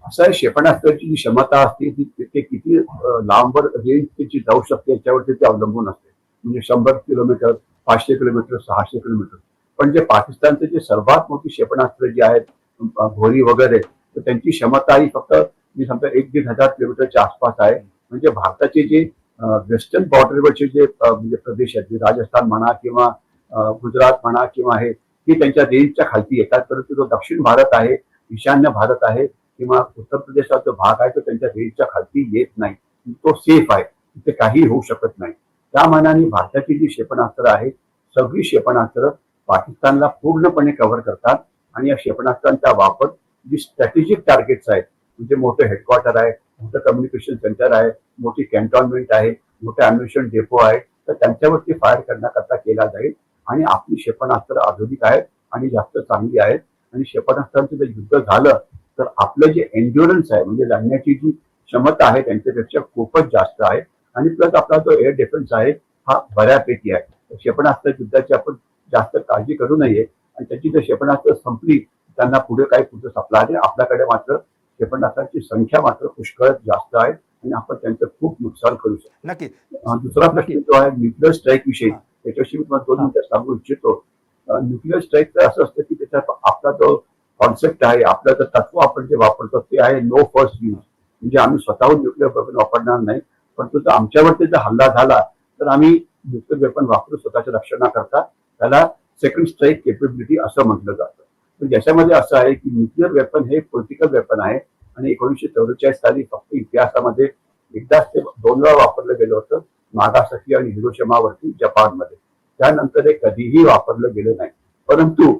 असं आहे, क्षेपणास्त्राची जी क्षमता असते ती ते किती लांबवर रेंज त्याची जाऊ शकते याच्यावरती ते अवलंबून असते. म्हणजे 100 किलोमीटर, 500 किलोमीटर, 600 किलोमीटर. पण जे पाकिस्तानचे जे सर्वात मोठी क्षेपणास्त्र जी आहेत, घोरी वगैरे, तर त्यांची क्षमता ही फक्त मी सांगतो 1,500 किलोमीटरच्या आसपास आहे. म्हणजे भारताचे जे वेस्टर्न बॉर्डरवरचे जे म्हणजे प्रदेश आहेत, राजस्थान म्हणा किंवा गुजरात म्हणा किंवा हे, ती त्यांच्या रेंजच्या खालती येतात. परंतु जो दक्षिण भारत आहे, ईशान्य भारत आहे किंवा उत्तर प्रदेशाचा जो भाग आहे तो त्यांच्या रेंजच्या खालती येत नाही. तो सेफ आहे, तिथे काही होऊ शकत नाही. त्या मानाने भारताची जी क्षेपणास्त्र आहे, सगळी क्षेपणास्त्र पाकिस्तानला पूर्णपणे कव्हर करतात आणि या क्षेपणास्त्रांचा वापर जी स्ट्रॅटेजिक टार्गेट्स आहेत, म्हणजे मोठे हेडक्वार्टर आहे, मोठं कम्युनिकेशन सेंटर आहे, मोठी कॅन्टॉनमेंट आहे, मोठे अन्वेषण डेपो आहे, तर त्यांच्यावरती फायर करण्याकरता केला जाईल. आणि आपली क्षेपणास्त्र आधुनिक आहेत आणि जास्त चांगली आहेत आणि क्षेपणास्त्रांचं जर युद्ध झालं तर आपलं जे एन्ड्युरन्स आहे, म्हणजे लढण्याची जी क्षमता आहे त्यांच्यापेक्षा खूपच जास्त आहे. आणि प्लस आपला जो एअर डिफेन्स आहे हा बऱ्यापैकी आहे. क्षेपणास्त्र युद्धाची आपण जास्त काळजी करू नये आणि त्याची जर क्षेपणास्त्र संपली त्यांना पुढे काही पुढे सपला आहे. आपल्याकडे मात्र क्षेपणास्त्रांची संख्या मात्र पुष्कळ जास्त आहे आणि आपण त्यांचं खूप नुकसान करू शकतो.
नक्की.
दुसरा प्रश्न जो आहे न्यूक्लिअर स्ट्राईक विषयी, त्याच्याशी मी तुम्हाला 2 मिनिटं सांगू इच्छितो. न्यूक्लिअर स्ट्राईकचं असं असतं की त्याच्यात आपला जो कॉन्सेप्ट आहे, आपलं जे तत्व आपण जे वापरतो ते आहे नो फर्स्ट यूज. म्हणजे आम्ही स्वतःहून न्यूक्लिअर वेपन वापरणार नाही, परंतु जर आमच्यावरती जर हल्ला झाला तर आम्ही न्यूक्लिअर वेपन वापरू स्वतःच्या रक्षणाकरता. त्याला सेकंड स्ट्राईक केपेबिलिटी असं म्हटलं जातं. पण याच्यामध्ये असं आहे की न्यूक्लिअर वेपन हे पॉलिटिकल वेपन आहे आणि 1944 साली फक्त इतिहासामध्ये एकदाच ते 2 वेळा वापरलं गेलं होतं, नागासाकी आणि हिरोशिमावरती जपानमध्ये. त्यानंतर हे कधीही वापरलं गेलं नाही. परंतु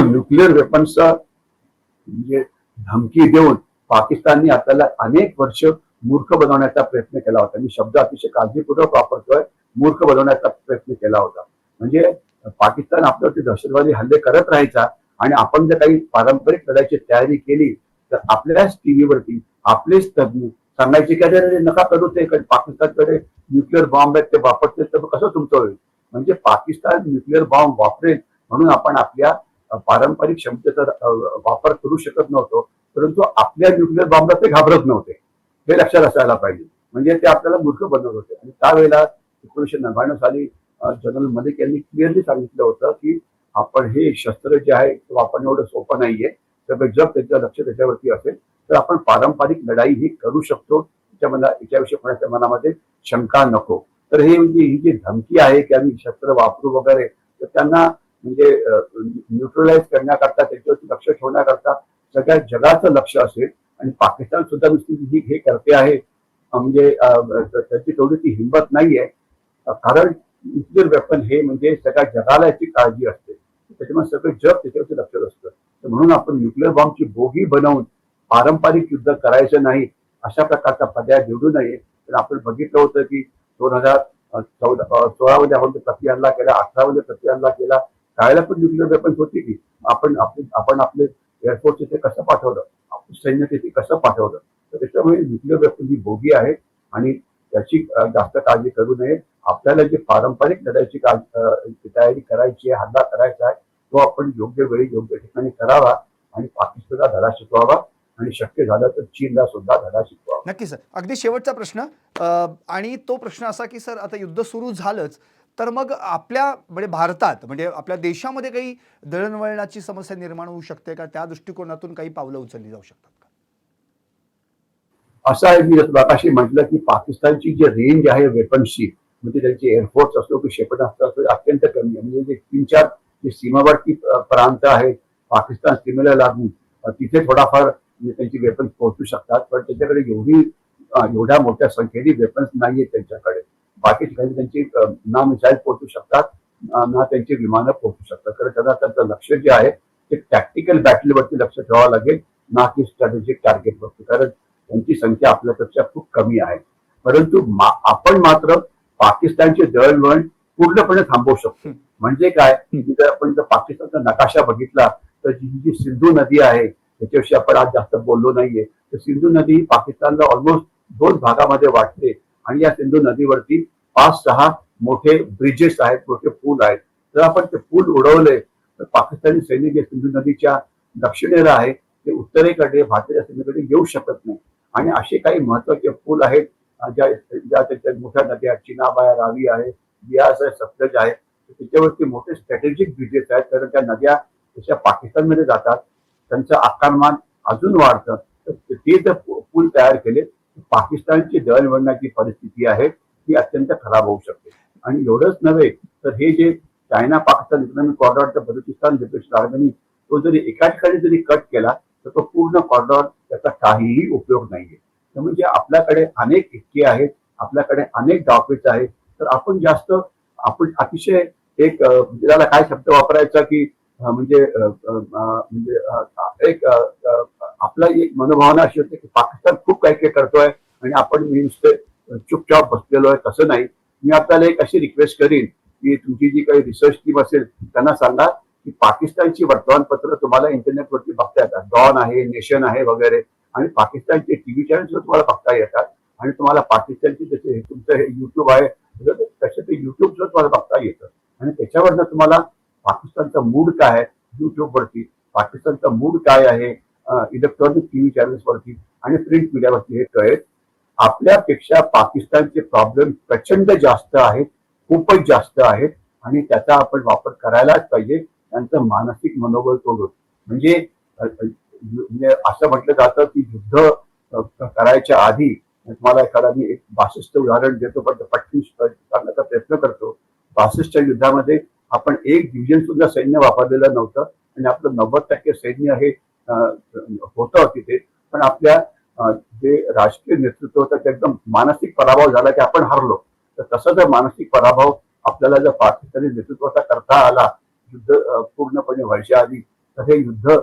न्यूक्लिअर वेपन्सचा म्हणजे धमकी देऊन पाकिस्तानने आपल्याला अनेक वर्ष मूर्ख बनवण्याचा प्रयत्न केला होता. मी शब्द अतिशय काळजीपूर्वक वापरतोय, मूर्ख बनवण्याचा प्रयत्न केला होता. म्हणजे पाकिस्तान आपल्यावरती दहशतवादी हल्ले करत राहायचा आणि आपण जर काही पारंपरिक लढाईची तयारी केली तर आपल्याच टीव्हीवरती आपलेच तज्ञ सांगायचे की अरे नका करू ते, पाकिस्तानकडे न्यूक्लिअर बॉम्ब आहेत ते वापरते, तर कसं तुमचं होईल. म्हणजे पाकिस्तान न्यूक्लिअर बॉम्ब वापरेल म्हणून आपण आपल्या पारंपरिक क्षमतेचा वापर करू शकत नव्हतो, परंतु आपल्या न्यूक्लिअर बॉम्बला ते घाबरत नव्हते. हे लक्षात असायला पाहिजे. म्हणजे ते आपल्याला मूर्ख बनवत होते. आणि त्यावेळेला 1999 साली जनरल मलिक यांनी क्लिअरली सांगितलं होतं की आपण हे शस्त्र जे आहे वापरणं एवढं सोपं नाहीये, तर जर त्यांचं लक्ष त्याच्यावरती असेल तर आपण पारंपरिक लढाई ही करू शकतो. याच्याविषयी कोणाच्या मनामध्ये शंका नको. तर हे म्हणजे ही जी धमकी आहे की आम्ही शस्त्र वापरू वगैरे, तर त्यांना म्हणजे न्यूट्रलाइज करण्याकरता, त्याच्यावरती लक्ष ठेवण्याकरता सगळ्या जगाचं लक्ष असेल आणि पाकिस्तान सुद्धा नुसती हे करते आहे म्हणजे त्याची तेवढी ती हिंमत नाहीये. कारण न्यूक्लिअर वेपन हे म्हणजे सगळ्या जगाला याची काळजी असते, त्याच्यामुळे सगळं जग त्याच्यावरती लक्ष असतं. तर म्हणून आपण न्यूक्लिअर बॉम्बची बोगी बनवून पारंपरिक युद्ध करायचं नाही अशा प्रकारचा पर्याय निवडू नये. तर आपण बघितलं होतं की 2016 मध्ये आपण प्रति हल्ला केला, 18 मध्ये प्रति हल्ला केला, त्यावेळेला पण न्यूक्लिअर वेपन्स होती की आपण आपले एअरफोर्स तिथे कसं पाठवलं, आपलं सैन्य तिथे कसं पाठवलं. तर त्याच्यामुळे न्यूक्लिअर वेपन ही बोगी आहे आणि त्याची जास्त काळजी करू नये. आपल्याला जे पारंपरिक लढाईची तयारी करायची आहे, हल्ला करायचा आहे, तो आपण योग्य वेळी योग्य ठिकाणी करावा आणि पाकिस्तानला धडा शिकवावा आणि शक्य झालं तर चीनला सुद्धा धडा शिकवावा.
नक्की सर. अगदी शेवटचा प्रश्न, आणि तो प्रश्न असा की सर आता युद्ध सुरू झालंच, तर मग आपल्या म्हणजे भारतात म्हणजे आपल्या देशामध्ये काही दळणवळणाची समस्या निर्माण होऊ शकते का? त्या दृष्टिकोनातून काही पावलं उचलली जाऊ शकतात का?
असं आहे मी मगाशी म्हटलं की पाकिस्तानची जी रेंज आहे वेपन्सची, म्हणजे त्यांची एअरफोर्स असो की क्षेपणास्त्र असो, अत्यंत कमी आहे. म्हणजे जे 3-4 जे सीमावर्ती प्रांत आहेत पाकिस्तान सीमेला लागून, तिथे थोडाफार म्हणजे त्यांची वेपन्स पोहोचू शकतात, पण त्याच्याकडे एवढ्या मोठ्या संख्येने वेपन्स नाहीये त्यांच्याकडे. बाकी ठिकाणी त्यांची ना मिसाईल पोहोचू शकतात, ना त्यांची विमानं पोहोचू शकतात. तर त्यांना त्यांचं लक्ष जे आहे ते टॅक्टिकल बॅटलवरती लक्ष ठेवावं लागेल, ना की स्ट्रॅटेजिक टार्गेटवरती, कारण त्यांची संख्या आपल्यापेक्षा खूप कमी आहे. परंतु आपण मात्र पाकिस्तानचे दळणवळण पूर्णपणे थांबवू शकतो.
हं,
म्हणजे काय, की जर आपण जर पाकिस्तानचा नकाशा बघितला तर जी सिंधू नदी आहे त्याच्याविषयी आपण आज जास्त बोललो नाहीये, तर सिंधू नदी पाकिस्तानला ऑलमोस्ट 2 भागामध्ये वाटते आणि या सिंधू नदीवरती 5-6 मोठे ब्रिजेस आहेत, मोठे पूल आहेत. जर आपण ते पूल उडवले तर पाकिस्तानी सैनिक जे सिंधू नदीच्या दक्षिणेला आहे ते उत्तरेकडे भारताच्या सीमेकडे येऊ शकत नाही. आणि असे काही महत्वाचे पूल आहेत ज्या ज्या त्याच्या मोठ्या नद्या चिनाब आहे, रावी आहे, बियास आहे, सतलज आहे, त्याच्यावरती मोठे स्ट्रॅटेजिक ब्रिजेस आहेत, कारण त्या नद्या तशा पाकिस्तानमध्ये जातात, त्यांचं आकारमान अजून वाढतं. तर ते जर पूल तयार केले तर पाकिस्तानची दळणवळणाची परिस्थिती आहे ती अत्यंत खराब होऊ शकते. आणि एवढंच नव्हे तर हे जे China Pakistan economic corridor Balochistan liberation आर्मीनी तो जरी एका ठिकाणी जरी कट केला तर तो पूर्ण कॉरिडॉर त्याचा काहीही उपयोग नाहीये. तर म्हणजे आपल्याकडे अनेक इतके आहेत, आपल्याकडे अनेक डॉक्युमेंट्स आहेत, तर आपण अतिशय एक त्याला काय शब्द वापरायचा की एक आपला एक मनोभावना अशी होते की पाकिस्तान खूप काही काही करतोय आणि आपण मी नुसते चुपचाप बसलेलो आहे, तसं नाही. मी आपल्याला एक अशी रिक्वेस्ट करीन की तुमची जी काही रिसर्च टीम असेल त्यांना सांगा की पाकिस्तानची वर्तमानपत्र तुम्हाला इंटरनेटवरती बघता येतात. डॉन आहे, नेशन आहे वगैरे, आणि पाकिस्तानचे टीव्ही चॅनल्स तुम्हाला बघता येतात. आणि तुम्हाला पाकिस्तानचे जसे तुमचं हे युट्यूब आहे तसे ते युट्यूब तुम्हाला बघता येतं. आणि त्याच्यावरनं तुम्हाला पाकिस्तानचा मूड काय आहे युट्यूबवरती, पाकिस्तानचा मूड काय आहे इलेक्ट्रॉनिक टीव्ही चॅनल्सवरती आणि प्रिंट मीडियावरती हे कळेल. आपल्यापेक्षा पाकिस्तानचे प्रॉब्लेम प्रचंड जास्त आहेत, खूपच जास्त आहेत, आणि त्याचा आपण वापर करायलाच पाहिजे. त्यांचं मानसिक मनोबल तोडून म्हणजे असं म्हटलं जातं की युद्ध करायच्या आधी, तुम्हाला एखादा मी एक 62 उदाहरण देतो पण पटकन करण्याचा प्रयत्न करतो. 62च्या युद्धामध्ये आपण एक डिव्हिजन सुद्धा सैन्य वापरलेलं नव्हतं आणि आपलं 90% सैन्य हे होतं तिथे. पण आपल्या जे राजकीय नेतृत्व होतं ते एकदम मानसिक पराभव झाला की आपण हरलो. तर तसा जर मानसिक पराभव आपल्याला जर पाकिस्तानी नेतृत्वाचा करता आला युद्ध पूर्णपणे व्हायच्या आधी, तर हे युद्ध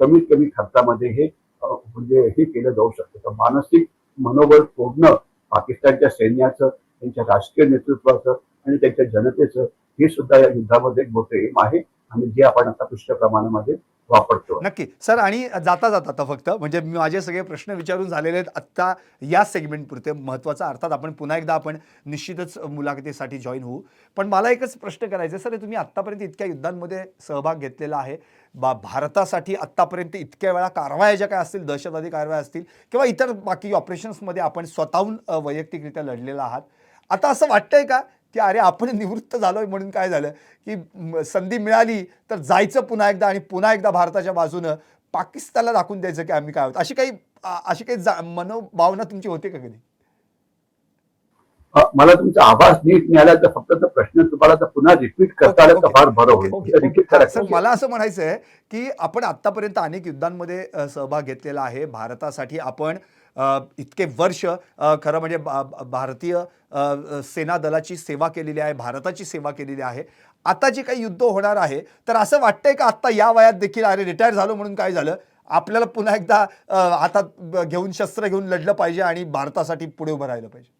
कमीत कमी खर्चामध्ये हे म्हणजे हे केलं जाऊ शकतं. तर मानसिक मनोबल तोडणं पाकिस्तानच्या सैन्याचं, त्यांच्या राजकीय नेतृत्वाचं आणि त्यांच्या जनतेचं हे सुद्धा या युद्धामध्ये एक मोठं एम आहे आणि जे आपण आता पुष्कळ प्रमाणामध्ये वापरतो.
नक्की सर. आणि जाता जाता आता फक्त म्हणजे माझे सगळे प्रश्न विचारून झालेले आहेत आत्ता या सेगमेंट पुरते. महत्त्वाचा अर्थात आपण पुन्हा एकदा आपण निश्चितच मुलाखतीसाठी जॉईन होऊ. पण मला एकच प्रश्न करायचा आहे सर, तुम्ही आत्तापर्यंत इतक्या युद्धांमध्ये सहभाग घेतलेला आहे. भारतासाठी आत्तापर्यंत इतक्या वेळा कारवाया ज्या काय असतील, दहशतवादी कारवाया असतील किंवा इतर बाकी ऑपरेशन्समध्ये आपण स्वतःहून वैयक्तिकरित्या लढलेला आहात. आता असं वाटतंय का की अरे आपण निवृत्त झालोय म्हणून काय झालं की संधी मिळाली तर जायचं पुन्हा एकदा आणि पुन्हा एकदा भारताच्या बाजूनं पाकिस्तानला दाखवून द्यायचं की आम्ही काय आहोत, अशी काही मनोभावना तुमची होते का कधी?
मला तुमचा आवाज नीट मिळाला तर फक्त तो प्रश्न तुम्हाला तर पुन्हा रिपीट करता आला तर फार बरं होईल. रिपीट
हां,
करा.
सर मला असं म्हणायचं आहे की आपण आत्तापर्यंत अनेक युद्धांमध्ये सहभाग घेतलेला आहे. भारतासाठी आपण इतके वर्ष खरं म्हणजे भारतीय सेना दलाची सेवा केलेली आहे, भारताची सेवा केलेली आहे. आता जे काही युद्ध होणार आहे, तर असं वाटतंय का आत्ता या वयात देखील अरे रिटायर झालो म्हणून काय झालं? आपल्याला पुन्हा एकदा हातात घेऊन शस्त्र घेऊन लढलं पाहिजे आणि भारतासाठी पुढे उभं राहिलं पाहिजे?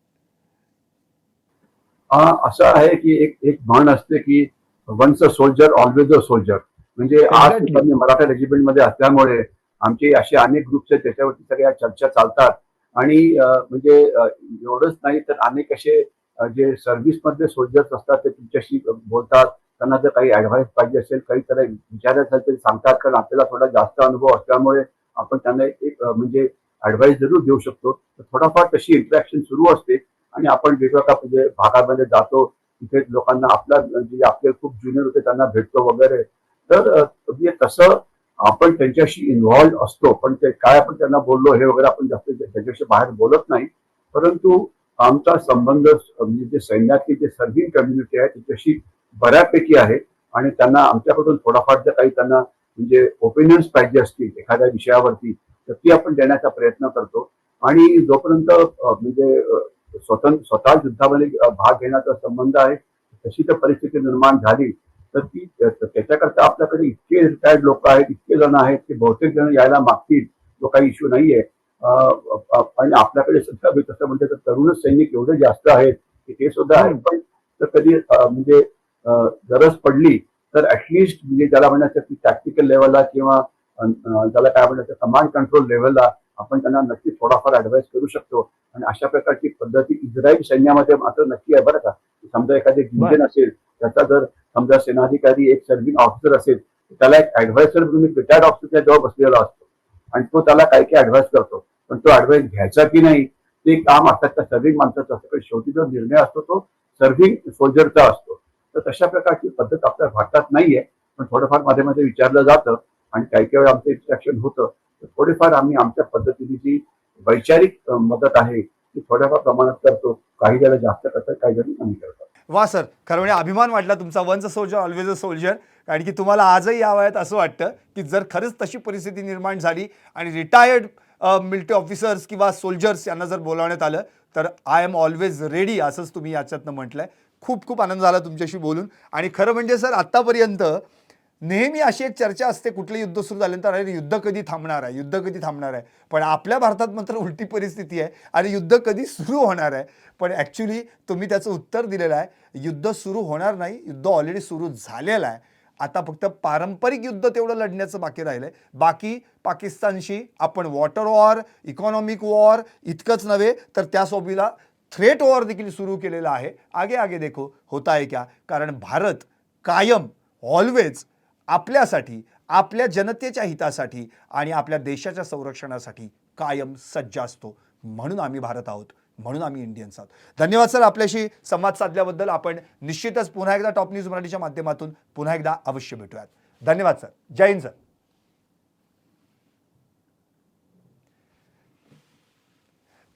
असं आहे की एक एक म्हण असते की once a soldier always a soldier. म्हणजे आज
एक्झॅक्टली.
मी मराठा रेजिमेंट मध्ये असल्यामुळे आमचे असे अनेक ग्रुप्स आहेत त्याच्यावरती सगळ्या चर्चा चालतात. आणि म्हणजे एवढंच नाही तर अनेक असे जे सर्व्हिस मधले सोल्जर्स असतात ते तुमच्याशी बोलतात. त्यांना जर काही ऍडव्हाइस पाहिजे असेल, काही तर विचारायचं असेल तरी सांगतात, कारण आपल्याला थोडा जास्त अनुभव असल्यामुळे आपण त्यांना एक म्हणजे ऍडव्हाइस जरूर देऊ शकतो. तर थोडाफार तशी इंटरॅक्शन सुरू असते आणि आपण वेगवेगळ्या म्हणजे भागामध्ये जातो. तिथे लोकांना आपला म्हणजे आपले खूप ज्युनियर होते त्यांना भेटतो वगैरे. तर म्हणजे तसं आपण त्यांच्याशी इन्व्हॉल्व असतो, पण ते काय आपण त्यांना बोललो हे वगैरे आपण जास्त त्याच्याशी बाहेर बोलत नाही. परंतु आमचा संबंध म्हणजे जे सैन्यातली जे सर्व्हिंग कम्युनिटी आहे त्याच्याशी बऱ्यापैकी आहे आणि त्यांना आमच्याकडून थोडाफार जर काही त्यांना म्हणजे ओपिनियन्स पाहिजे असतील एखाद्या विषयावरती तर ती आपण देण्याचा प्रयत्न करतो. आणि जोपर्यंत म्हणजे स्वतः युद्धामध्ये भाग घेण्याचा संबंध आहे तशी तर परिस्थिती निर्माण झाली तर ती त्याच्याकरता आपल्याकडे इतके रिटायर्ड लोक आहेत, इतके जण आहेत की बहुतेक जण यायला मागतील, तो काही इश्यू नाहीये. आणि आपल्याकडे सुद्धा तसं म्हणते तर तरुणच सैनिक एवढे जास्त आहेत की ते सुद्धा आहेत. पण तर कधी म्हणजे गरज पडली तर ऍटलिस्ट म्हणजे ज्याला म्हणायचं की टॅक्टिकल लेवलला किंवा ज्याला काय म्हणायचं कमांड कंट्रोल लेवलला आपण त्यांना नक्की थोडाफार ऍडवाइस करू शकतो. आणि अशा प्रकारची पद्धती इस्रायल सैन्यामध्ये मात्र नक्की आहे बरं का. समजा एखादे इंजिन असेल त्याचा जर समजा सेनाधिकारी एक सर्व्हिंग ऑफिसर असेल त्याला एक ऍडवायझर म्हणून एक रिटायर्ड ऑफिसरच्या जवळ बसलेला असतो आणि तो त्याला काय काय ऍडवाइस करतो. पण तो ऍडवाइस घ्यायचा की नाही ते काम असतात त्या सर्व्हिंग माणसाचं असतं. पण शेवटी जो निर्णय असतो तो सर्व्हिंग सोल्जरचा असतो. तर तशा प्रकारची पद्धत आपल्या भारतात नाहीये. पण थोडंफार मध्ये मध्ये विचारलं जातं आणि काही काही वेळा आमचं इंस्ट्रक्शन होतं. तर थोडीफार आम्ही आमच्या पद्धतीने जी वैचारिक मदत आहे ती थोड्याफार प्रमाणात करतो. काही जण जास्त करतात, काही जण कमी करतात.
वा सर, खरं म्हणजे अभिमान वाटला तुमचा. Once a soldier always a soldier. कारण की तुम्हाला आजही या वयात असं वाटतं की जर खरंच तशी परिस्थिती निर्माण झाली आणि रिटायर्ड मिलिटरी ऑफिसर्स किंवा सोल्जर्स यांना जर बोलावण्यात आलं तर आय एम ऑलवेज रेडी असंच तुम्ही याच्यातनं म्हटलंय. खूप खूप आनंद झाला तुमच्याशी बोलून. आणि खरं म्हणजे सर आत्तापर्यंत नेहमी अशी एक चर्चा असते कुठलं युद्ध सुरू झाल्यानंतर, अरे युद्ध कधी थांबणार आहे, युद्ध कधी थांबणार आहे. पण आपल्या भारतात मात्र उलटी परिस्थिती आहे आणि युद्ध कधी सुरू होणार आहे. पण ॲक्च्युली तुम्ही त्याचं उत्तर दिलेलं आहे. युद्ध सुरू होणार नाही, युद्ध ऑलरेडी सुरू झालेलं आहे. आता फक्त पारंपरिक युद्ध तेवढं लढण्याचं बाकी राहिलं आहे. बाकी पाकिस्तानशी आपण वॉटर वॉर, इकॉनॉमिक वॉर इतकंच नव्हे तर त्यासोबतीला थ्रेट वॉर देखील सुरू केलेला आहे. आगे आगे देखो होता है क्या. कारण भारत कायम ऑलवेज आपल्यासाठी, आपल्या जनतेच्या हितासाठी आणि आपल्या देशाच्या संरक्षणासाठी कायम सज्ज असतो. म्हणून आम्ही भारत आहोत, म्हणून आम्ही इंडियन्स आहोत. धन्यवाद सर, आपल्याशी संवाद साधल्याबद्दल. आपण निश्चितच पुन्हा एकदा टॉप न्यूज मराठीच्या माध्यमातून पुन्हा एकदा अवश्य भेटूयात. धन्यवाद सर. जय हिंद सर.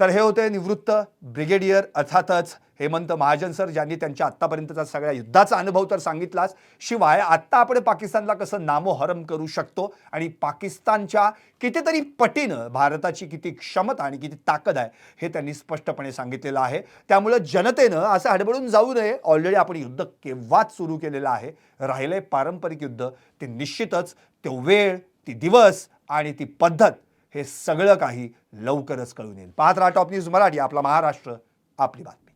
तर हे होते निवृत्त ब्रिगेडियर अर्थातच हेमंत महाजन सर, ज्यांनी त्यांच्या आत्तापर्यंतचा सगळ्या युद्धाचा अनुभव तर सांगितलाच, शिवाय आत्ता आपण पाकिस्तानला कसं नामोहरम करू शकतो आणि पाकिस्तानच्या कितीतरी पटीनं भारताची किती क्षमता आणि किती ताकद आहे हे त्यांनी स्पष्टपणे सांगितलेलं आहे. त्यामुळे जनतेनं असं हडबडून जाऊ नये. ऑलरेडी आपण युद्ध केव्हाच सुरू केलेलं आहे. राहिलंय पारंपरिक युद्ध. ते निश्चितच तो वेळ, ती दिवस आणि ती पद्धत हे सगळं काही लवकरच कळून येईल. पाहत राहा टॉप न्यूज मराठी. आपला महाराष्ट्र, आपली बातमी.